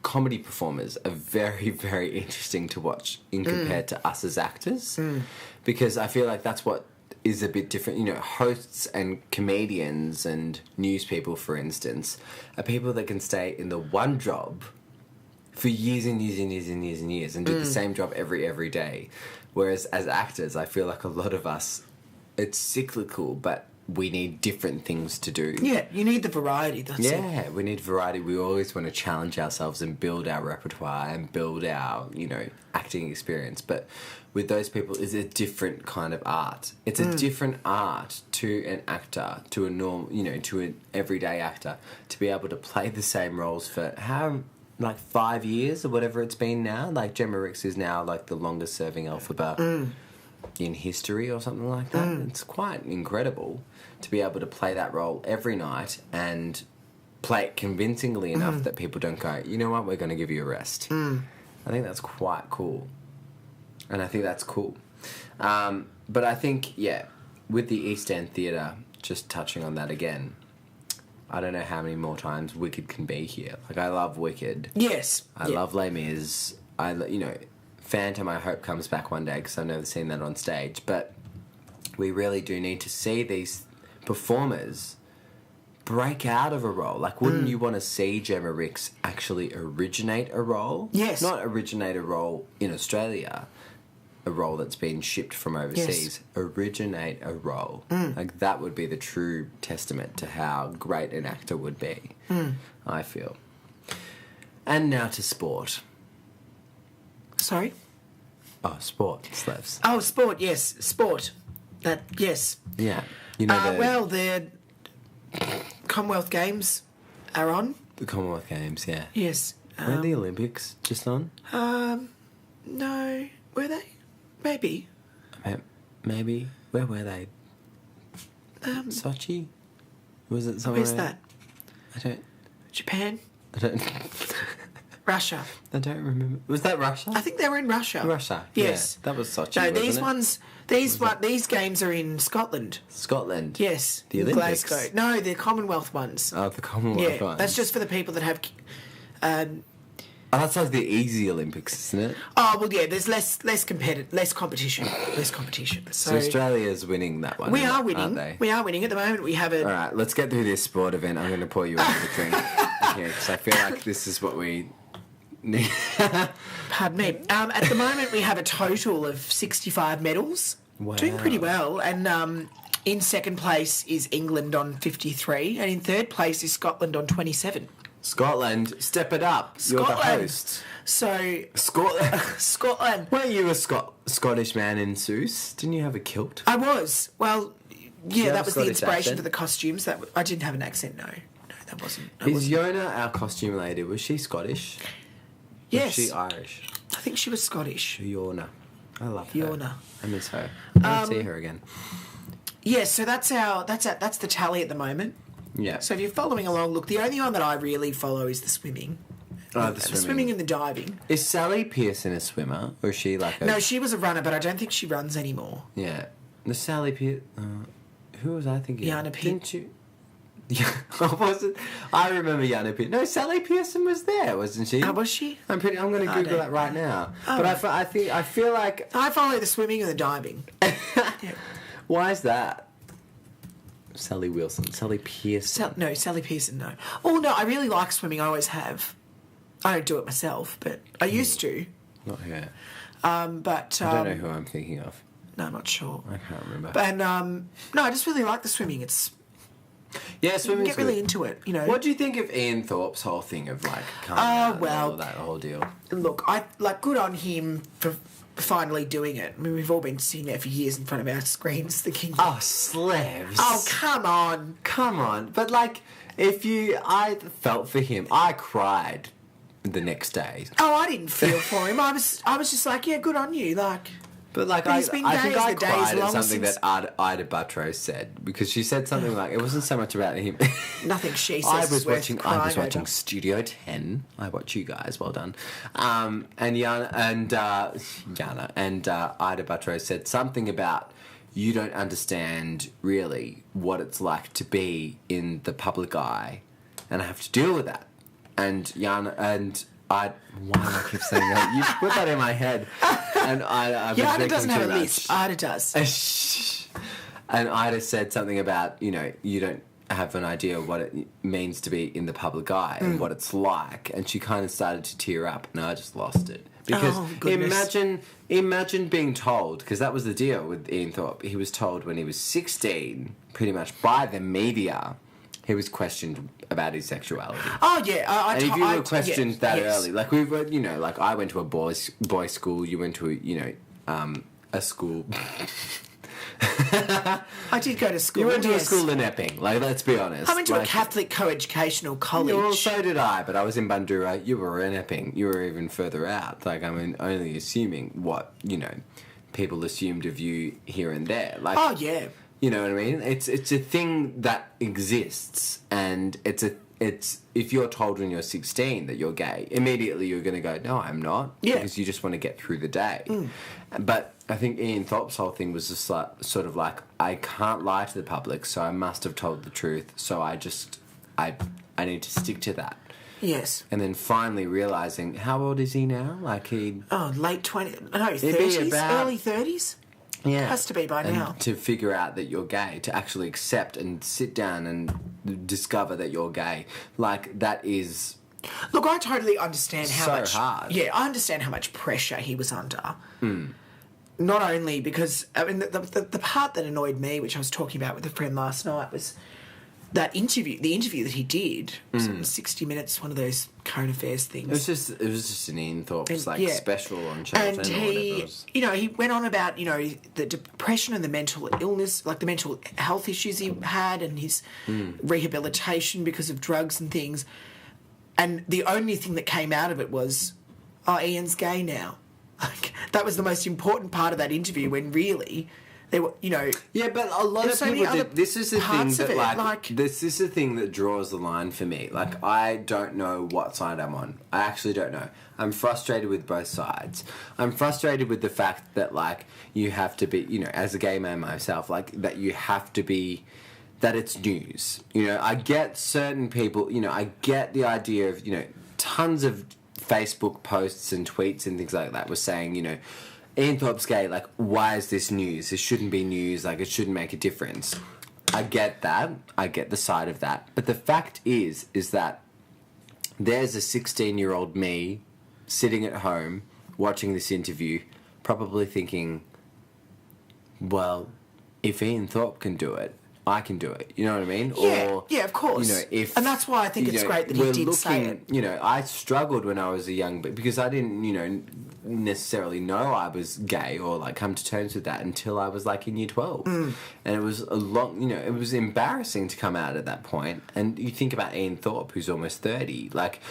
comedy performers are very, very interesting to watch in compared to us as actors, because I feel like that's what is a bit different. Hosts and comedians and news people, for instance, are people that can stay in the one job for years and years and years and years and years and do the same job every day. Whereas as actors, I feel like a lot of us, it's cyclical, but we need different things to do. Yeah, you need the variety, that's it. Yeah, we need variety. We always want to challenge ourselves and build our repertoire and build our, acting experience. But with those people, it's a different kind of art. It's a different art to an actor, to a to an everyday actor, to be able to play the same roles for 5 years or whatever it's been now. Like Gemma Ricks is now like the longest serving Elphaba in history or something like that. It's quite incredible to be able to play that role every night and play it convincingly enough that people don't go, you know what, we're going to give you a rest. I think that's quite cool. And I think that's cool. But I think, with the East End Theatre, just touching on that again, I don't know how many more times Wicked can be here. Like, I love Wicked. Yes. I love Les Mis. Phantom, I hope, comes back one day, because I've never seen that on stage. But we really do need to see these performers break out of a role. Like, wouldn't you want to see Gemma Ricks actually originate a role? Yes. Not originate a role in Australia, a role that's been shipped from overseas. Yes. Originate a role. Like, that would be the true testament to how great an actor would be, I feel. And now to sport. Sorry? Oh, sport, Slevs. Oh, sport, yes. Sport. Yes. Yeah. The Commonwealth Games are on. The Commonwealth Games, yeah. Yes. Were the Olympics just on? No. Were they? Maybe. Maybe. Where were they? Sochi? Was it somewhere? Where's that? I don't... Japan? I don't... Russia. I don't remember. Was that Russia? I think they were in Russia. Russia. Yes. Yeah, that was Sochi. No, wasn't it? these games are in Scotland. Scotland. Yes. The Olympics. Glasgow. No, the Commonwealth ones. Oh, the Commonwealth ones. That's just for the people that have Oh, that's like the easy Olympics, isn't it? Oh well, yeah. There's less competition. So Australia's winning that one. We are aren't winning. they? We are winning at the moment. We have a. All right, let's get through this sport event. I'm going to pour you another drink here because I feel like this is what we need. Pardon me. At the moment, we have a total of 65 medals. Wow. Doing pretty well. And in second place is England on 53, and in third place is Scotland on 27. Scotland, step it up. You're the Scotland. host. So Scotland. Weren't you a Scottish man in Seuss? Didn't you have a kilt? I was. Well, yeah, have that a was the Scottish inspiration accent? for the costumes. I didn't have an accent. No, that wasn't. Is Yona, our costume lady, was she Scottish? Yes. Was she Irish? I think she was Scottish. Yona. I love her. Yona. I miss her. I want to see her again. Yes, so that's the tally at the moment. Yeah. So if you're following along, look, the only one that I really follow is the swimming. Oh, The swimming and the diving. Is Sally Pearson a swimmer, or is she like a? No, she was a runner, but I don't think she runs anymore. Yeah. The Sally Pearson. Who was I thinking? Yana of? Pe- Didn't you? Yeah, was it? I remember Yana Pearson. No, Sally Pearson was there, wasn't she? Oh, was she? I'm going to I Google don't that right now. Oh. But I feel like. I follow the swimming and the diving. Yeah. Why is that? Sally Wilson, Sally Pearson. No, Sally Pearson, no. Oh, no, I really like swimming. I always have. I don't do it myself, but I used to. Not her. But I don't know who I'm thinking of. No, I'm not sure. I can't remember. But no, I just really like the swimming. It's Yeah, you swimming's get really good. into it, you know. What do you think of Ian Thorpe's whole thing of like coming out and all that whole deal? Look, I like good on him for finally doing it. I mean, we've all been sitting there for years in front of our screens thinking, Oh, Slevs. oh, come on. Come on. But like, I felt for him. I cried the next day. Oh, I didn't feel for him. I was just like, yeah, good on you. Like, But like, But I he's been think gay as I the days cried at long something since- that Ida Buttrose said because she said something like it wasn't so much about him. nothing she says I is was worth watching crying over. Studio 10. I watch you guys. Well done. And Yana and Ida Buttrose said something about you don't understand really what it's like to be in the public eye, and I have to deal with that. And Yana and why do I keep saying that? You put that in my head. And I've been Yeah, Ida drinking doesn't have too a much. list. Ida does. And Ida said something about, you don't have an idea of what it means to be in the public eye and what it's like. And she kind of started to tear up, and I just lost it. Because Oh, goodness. imagine being told, because that was the deal with Ian Thorpe. He was told when he was 16, pretty much by the media, he was questioned about his sexuality. Oh, yeah. And if you were questioned that yes. early, like we were, like I went to a boys' school, you went to a school. I did go to school. You went to a yes. school in Epping, like let's be honest. I went to a Like, Catholic co-educational college. Well, so did I, but I was in Bundoora. You were in Epping. You were even further out. Like, I mean, only assuming what people assumed of you here and there. Like, Oh, yeah. you know what I mean? It's a thing that exists, and it's if you're told when you're 16 that you're gay, immediately you're going to go, no, I'm not, Yeah. because you just want to get through the day. But I think Ian Thorpe's whole thing was just like, sort of like, I can't lie to the public, so I must have told the truth. So I need to stick to that. Yes. And then finally realizing, how old is he now? Like Late 20s. No, be 30s? about- Early 30s? yeah, Has to be by and now. to figure out that you're gay, to actually accept and sit down and discover that you're gay, like that is Look, I totally understand how So much... hard. Yeah, I understand how much pressure he was under. Not only because... I mean, the part that annoyed me, which I was talking about with a friend last night, was that interview, the interview that he did. Was it 60 Minutes, one of those current affairs things. it was just an Ian Thorpe's And, yeah. special on Channel 10 And or whatever it he, was. he went on about, the depression and the mental illness, like the mental health issues he had and his rehabilitation because of drugs and things. And the only thing that came out of it was, oh, Ian's gay now. Like, that was the most important part of that interview when really... They were, Yeah, but a lot There's of so many people other did. This is the thing parts of that, it, like, this is the thing that draws the line for me. Like, I don't know what side I'm on. I actually don't know. I'm frustrated with both sides. I'm frustrated with the fact that, like, you have to be, as a gay man myself, like, that you have to be, that it's news. I get certain people, I get the idea of, tons of Facebook posts and tweets and things like that were saying, Ian Thorpe's gay, like, why is this news? This shouldn't be news, like, it shouldn't make a difference. I get that. I get the side of that. But the fact is that there's a 16-year-old me sitting at home watching this interview, probably thinking, well, if Ian Thorpe can do it, I can do it. You know what I mean? Yeah, of course. And that's why I think it's great that he did say it. I struggled when I was a young, because I didn't, necessarily know I was gay or like come to terms with that until I was like in year 12. And it was a long, it was embarrassing to come out at that point. And you think about Ian Thorpe, who's almost 30, like,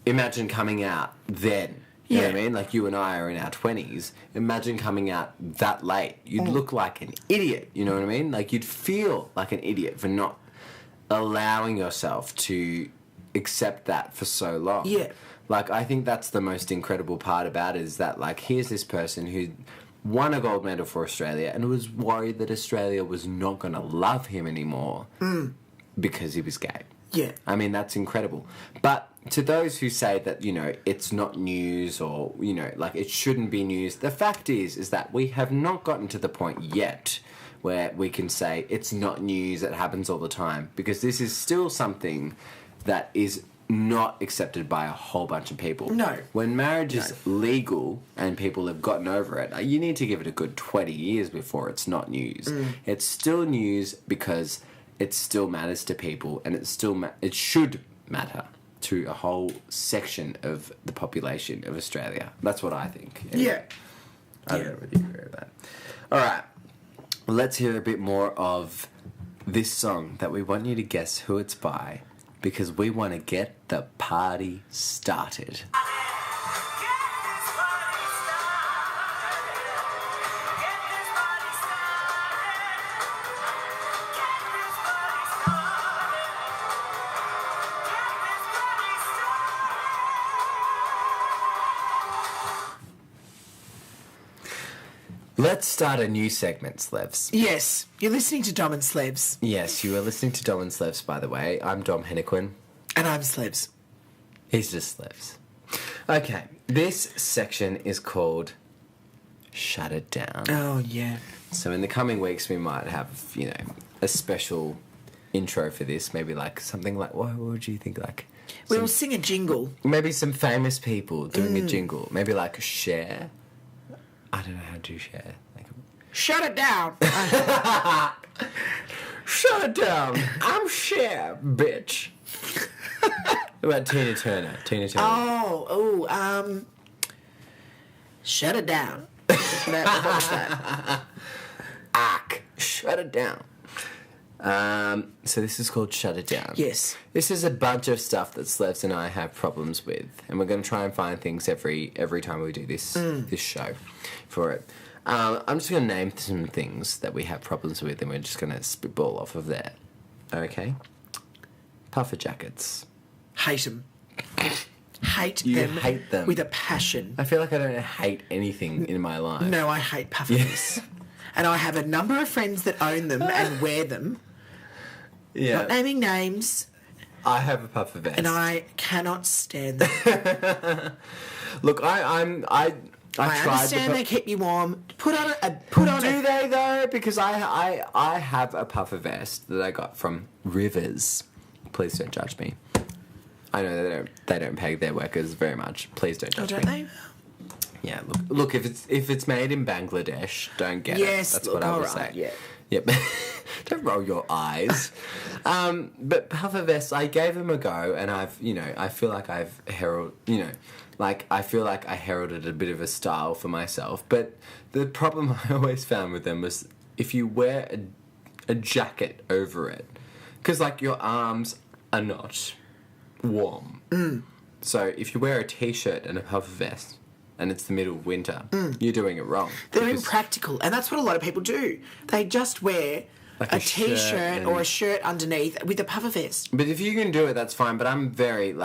imagine coming out then. You know what I mean? Like, you and I are in our 20s. Imagine coming out that late. You'd look like an idiot, you know what I mean? Like, you'd feel like an idiot for not allowing yourself to accept that for so long. Yeah. Like, I think that's the most incredible part about it, is that, like, here's this person who won a gold medal for Australia and was worried that Australia was not going to love him anymore because he was gay. Yeah. I mean, that's incredible. But to those who say that, it's not news or, like, it shouldn't be news, the fact is that we have not gotten to the point yet where we can say it's not news, it happens all the time, because this is still something that is not accepted by a whole bunch of people. No. When marriage is legal and people have gotten over it, you need to give it a good 20 years before it's not news. It's still news because it still matters to people, and it should matter to a whole section of the population of Australia. That's what I think. Anyway. Yeah. I don't know whether you agree with that. All right. Let's hear a bit more of this song that we want you to guess who it's by, because we want to get the party started. Let's start a new segment, Slevs. Yes, you're listening to Dom and Slevs. Yes, you are listening to Dom and Slevs, by the way. I'm Dom Hennequin. And I'm Slevs. He's just Slevs. Okay, this section is called Shut It Down. Oh, yeah. So in the coming weeks, we might have, a special intro for this. Maybe like something like, what would you think, like? We will sing a jingle. Maybe some famous people doing a jingle. Maybe like Cher. I don't know how to do Cher. Shut it down. Shut it down. I'm Cher, bitch. What about Tina Turner? Shut it down. What was that? Shut it down. So this is called Shut It Down. Yes. This is a bunch of stuff that Slevs and I have problems with, and we're going to try and find things every time we do this show for it. I'm just going to name some things that we have problems with, and we're just going to spitball off of there. Okay? Puffer jackets. Hate them. Hate You them. hate them. With a passion. I feel like I don't hate anything in my life. No, I hate puffers. And I have a number of friends that own them and wear them. Yeah. Not naming names. I have a puffer vest. And I cannot stand them. Look, I understand they keep you warm. Put on Do they though? Because I have a puffer vest that I got from Rivers. Please don't judge me. I know they don't pay their workers very much. Please don't judge me. Don't they? Yeah, look. If it's made in Bangladesh, don't get it. Yes, That's what I would say. Yeah. Yep. Don't roll your eyes. But puffer vests, I gave them a go, and I feel like I heralded a bit of a style for myself. But the problem I always found with them was if you wear a jacket over it, because like your arms are not warm. So if you wear a t-shirt and a puffer vest, and it's the middle of winter, you're doing it wrong. They're impractical, and that's what a lot of people do. They just wear like a t-shirt or a shirt underneath with a puffer vest. But if you can do it, that's fine. But I'm very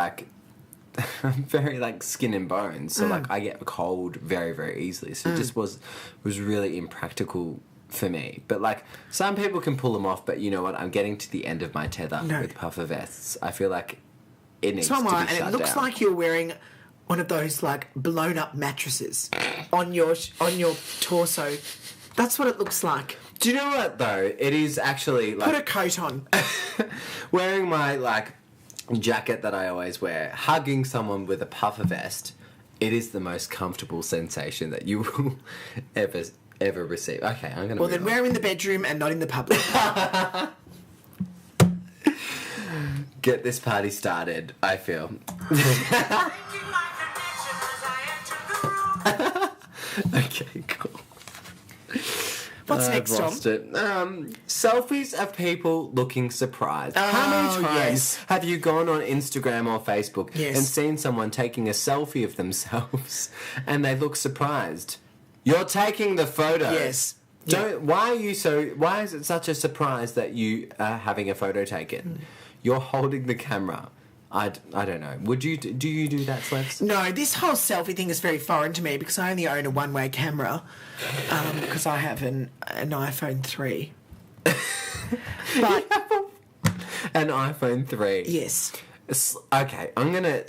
skin and bones, so like I get cold very, very easily. So it just was really impractical for me. But like some people can pull them off. But you know what? I'm getting to the end of my tether with puffer vests. I feel like it needs to be shut down. And it looks like you're wearing one of those like blown up mattresses on your torso. That's what it looks like. Do you know what though? It is actually like Put a coat on. wearing my like jacket that I always wear, hugging someone with a puffer vest. It is the most comfortable sensation that you will ever receive. Okay, I'm gonna. Well, then wear them in the bedroom and not in the public. Get this party started. I feel. Okay, cool. What's next, Tom? Lost it. Selfies of people looking surprised. How many times yes. have you gone on Instagram or Facebook Yes. and seen someone taking a selfie of themselves and they look surprised? You're taking the photo. Yes. Why is it such a surprise that you are having a photo taken? You're holding the camera. I don't know. Do you do that, Slevs? No, this whole selfie thing is very foreign to me because I only own a one-way camera because I have an iPhone 3. But An iPhone 3. yes, Okay, I'm gonna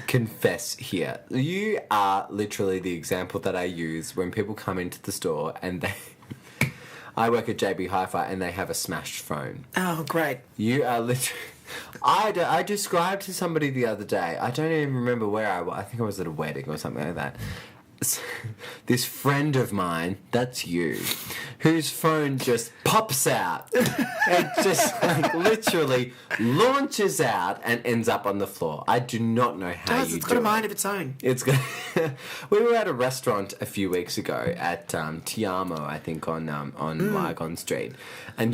confess here. You are literally the example that I use when people come into the store and they. I work at JB Hi-Fi and they have a smashed phone. oh great. You are literally. I described to somebody the other day. I don't even remember where I was. I think I was at a wedding or something like that. This friend of mine, that's you, whose phone just pops out. It just literally launches out and ends up on the floor. I do not know how you do it. It's got a mind of its own. It's good. We were at a restaurant a few weeks ago at Tiamo, I think, on Lygon Street, and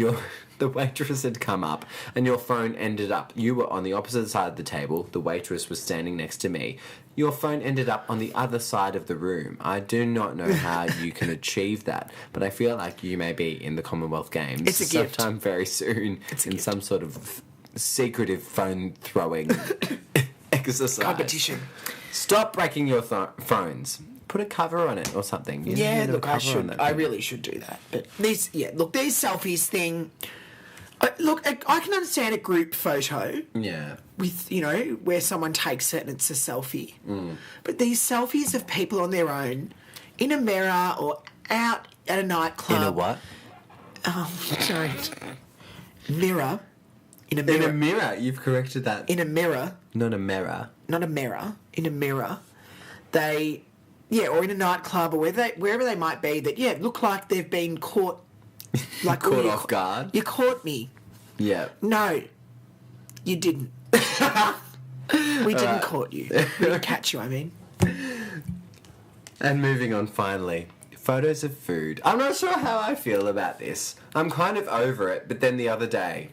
the waitress had come up, and your phone ended up. You were on the opposite side of the table. The waitress was standing next to me. Your phone ended up on the other side of the room. I do not know how you can achieve that, but I feel like you may be in the Commonwealth Games It's a gift. sometime very soon in some sort of secretive phone throwing exercise. Competition. Stop breaking your phones. Put a cover on it or something. You Yeah, need a look, I cover on should. that I thing. really should do that. But these selfies thing. Look, I can understand a group photo Yeah. with, where someone takes it and it's a selfie. Mm. But these selfies of people on their own in a mirror or out at a nightclub. In a what? Oh, sorry. Mirror. In a mirror. In a mirror. You've corrected that. In a mirror. Not a mirror. Not a mirror. In a mirror. They, or in a nightclub or wherever they might be that, look like they've been caught. Like Caught off guard. You caught me. Yeah. No, you didn't. We didn't caught you. We didn't catch you, I mean. And moving on finally. Photos of food. I'm not sure how I feel about this. I'm kind of over it, but then the other day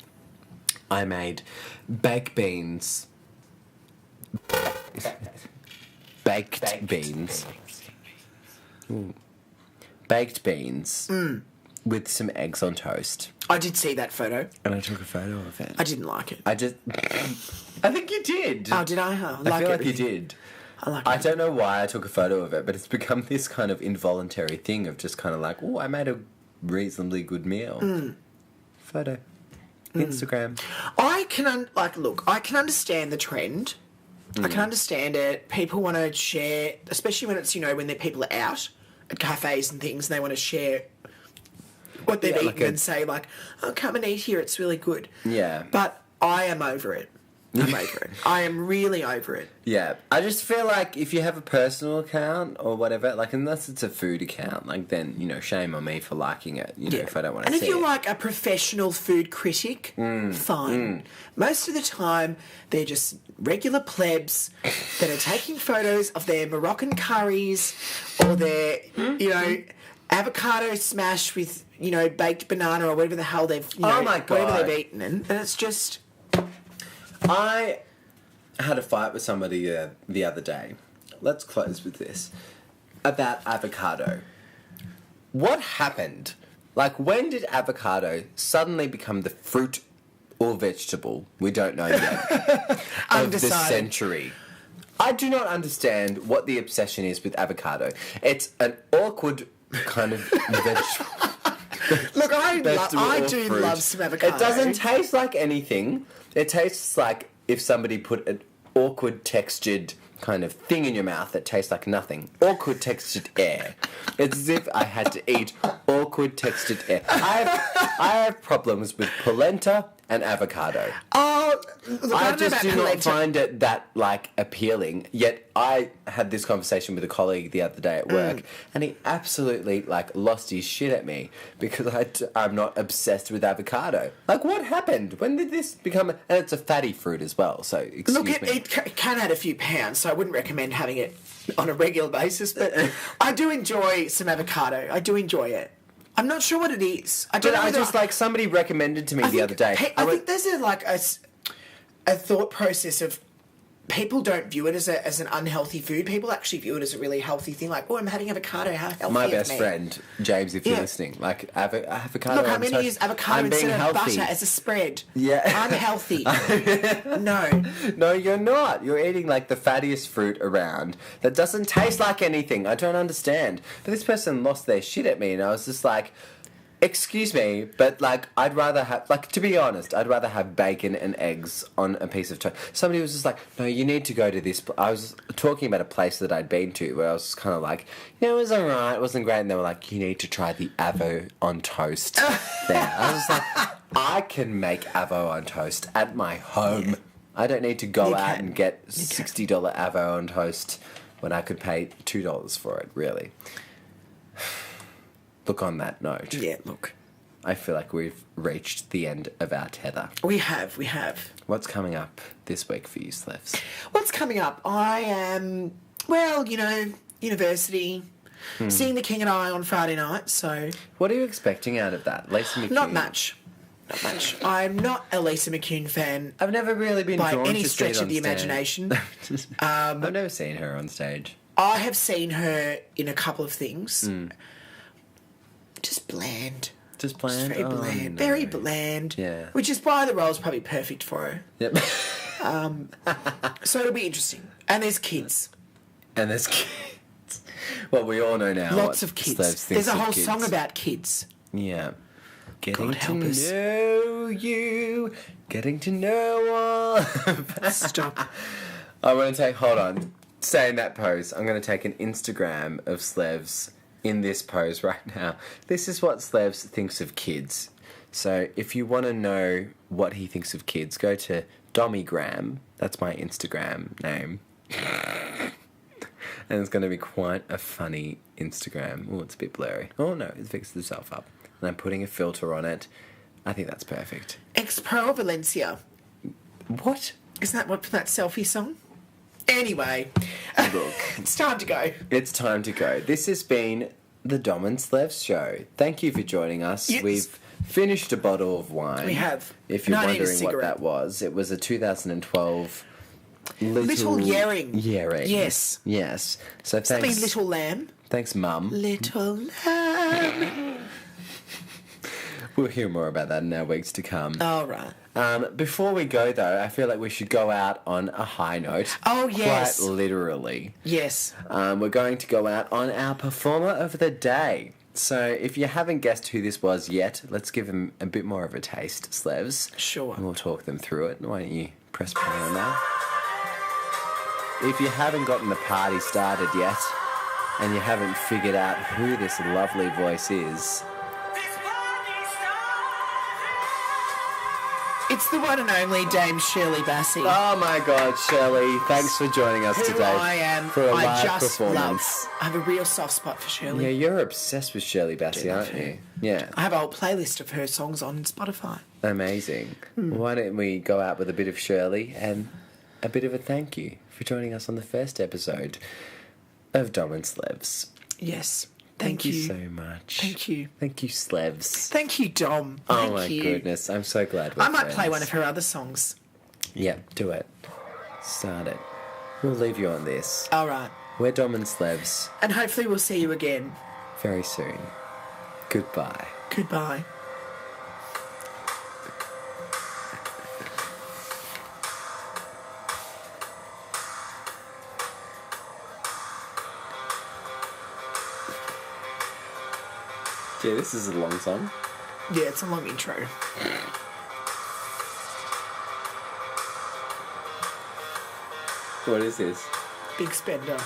I made baked beans. Baked beans. Ooh. Baked beans. With some eggs on toast. I did see that photo. And I took a photo of it. I didn't like it. I think you did. Oh, did I? Oh, I feel like you everything. did. I like I it. don't know why I took a photo of it, but it's become this kind of involuntary thing of just kind of like, oh, I made a reasonably good meal. Photo. Instagram. I can, I can understand the trend. I can understand it. People want to share, especially when it's, when the people are out at cafes and things and they want to share what they've eaten and say, oh, come and eat here, it's really good. Yeah. But I am over it. I'm over it. I am really over it. Yeah. I just feel like if you have a personal account or whatever, unless it's a food account, then, shame on me for liking it, if I don't want to see it. And if you're like a professional food critic, fine. Most of the time, they're just regular plebs that are taking photos of their Moroccan curries or their, avocado smash with, baked banana or whatever the hell they've, Oh my God. whatever they've eaten. And it's just... I had a fight with somebody the other day. Let's close with this. About avocado. What happened? When did avocado suddenly become the fruit or vegetable? We don't know yet. Of the century. I do not understand what the obsession is with avocado. It's an awkward kind of vegetable. Look, I or do fruit. love some avocado. It doesn't taste like anything. It tastes like if somebody put an awkward textured kind of thing in your mouth that tastes like nothing. Awkward textured air. It's as if I had to eat awkward textured air. I have problems with polenta and avocado. Oh, look, I don't know just about do not polenta. find it that, like, appealing. Yet I had this conversation with a colleague the other day at work, and he absolutely, like, lost his shit at me because I'm not obsessed with avocado. Like, what happened? When did this become... And it's a fatty fruit as well, so excuse Look, me. it can add a few pounds, so I wouldn't recommend having it on a regular basis, but I do enjoy some avocado. I do enjoy it. I'm not sure what it is. I don't But know I whether just, like, somebody recommended to me the other day. I think there's a thought process of people don't view it as an unhealthy food. People actually view it as a really healthy thing. Like, oh, I'm having avocado. How healthy My is best me? friend, James, if you're Yeah. listening, like, avocado. Look, I'm on going to toast. use avocado I'm being instead of healthy. butter as a spread. Yeah. I'm healthy. No. No, you're not. You're eating, like, the fattiest fruit around that doesn't taste like anything. I don't understand. But this person lost their shit at me, and I was just like, excuse me, but, like, I'd rather have, like, to be honest, I'd rather have bacon and eggs on a piece of toast. Somebody was just like, no, you need to go to this. I was talking about a place that I'd been to where I was kind of like, it was alright, it wasn't great. And they were like, you need to try the avo on toast there. I was just like, I can make avo on toast at my home. Yeah. I don't need to go You out can. and get You can. $60 avo on toast when I could pay $2 for it, really. Look, on that note, Yeah, look. I feel like we've reached the end of our tether. We have. What's coming up this week for you, Slevs? What's coming up? I am, well, university, seeing The King and I on Friday night, so What are you expecting out of that? Lisa McCune? not much. I'm not a Lisa McCune fan I've never really been by drawn any to see it stretch of on the stage. imagination. I've never seen her on stage. I have seen her in a couple of things. Just bland. Just Just bland? very Oh, bland. no. Very bland. Yeah. Which is why the role's probably perfect for her. Yep. So it'll be interesting. And there's kids. And there's kids. Well, we all know now. Lots what of kids. Slevs thinks There's a of whole kids. song about kids. Yeah. Getting God to help us. know you. Getting to know all. Stop. I want to take, hold on, stay in that pose. I'm going to take an Instagram of Slevs in this pose right now. This is what Slevs thinks of kids. So if you want to know what he thinks of kids, go to Dommygram. That's my Instagram name. And it's going to be quite a funny Instagram. Oh, it's a bit blurry. Oh no, it fixed itself up. And I'm putting a filter on it. I think that's perfect. Ex-Pro Valencia. What? Isn't that what that selfie song? Anyway, Look. it's time to go. It's time to go. This has been the Dom and Slevs show. Thank you for joining us. Yes. We've finished a bottle of wine. We have. If you're And I need a wondering what cigarette. that was, it was a 2012 Little Yearing. Yearing. Yes. Yes. So Something thanks. Little Lamb. Thanks, Mum. Little Lamb. We'll hear more about that in our weeks to come. All right. Before we go, though, I feel like we should go out on a high note. Oh, yes. Quite literally. Yes. We're going to go out on our performer of the day. So if you haven't guessed who this was yet, let's give them a bit more of a taste, Slevs. Sure. And we'll talk them through it. Why don't you press play on that? If you haven't gotten the party started yet, and you haven't figured out who this lovely voice is, It's the one and only Dame Shirley Bassey. oh my God, Shirley, thanks for joining us who today I am. for a I live just performance. love. I have a real soft spot for Shirley. Yeah, you're obsessed with Shirley Bassey, love aren't her. you? Yeah. I have a whole playlist of her songs on Spotify. Amazing. Hmm. Why don't we go out with a bit of Shirley and a bit of a thank you for joining us on the first episode of Dom and Slevs. Yes. Thank you so much. Thank you. Thank you, Slevs. Thank you, Dom. Oh Thank my you. goodness, I'm so glad we're I might friends. play one of her other songs. Yeah, do it. Start it. We'll leave you on this. All right. We're Dom and Slevs And hopefully we'll see you again. very soon. Goodbye. Goodbye. Yeah, this is a long song. Yeah, it's a long intro. What is this? Big spender.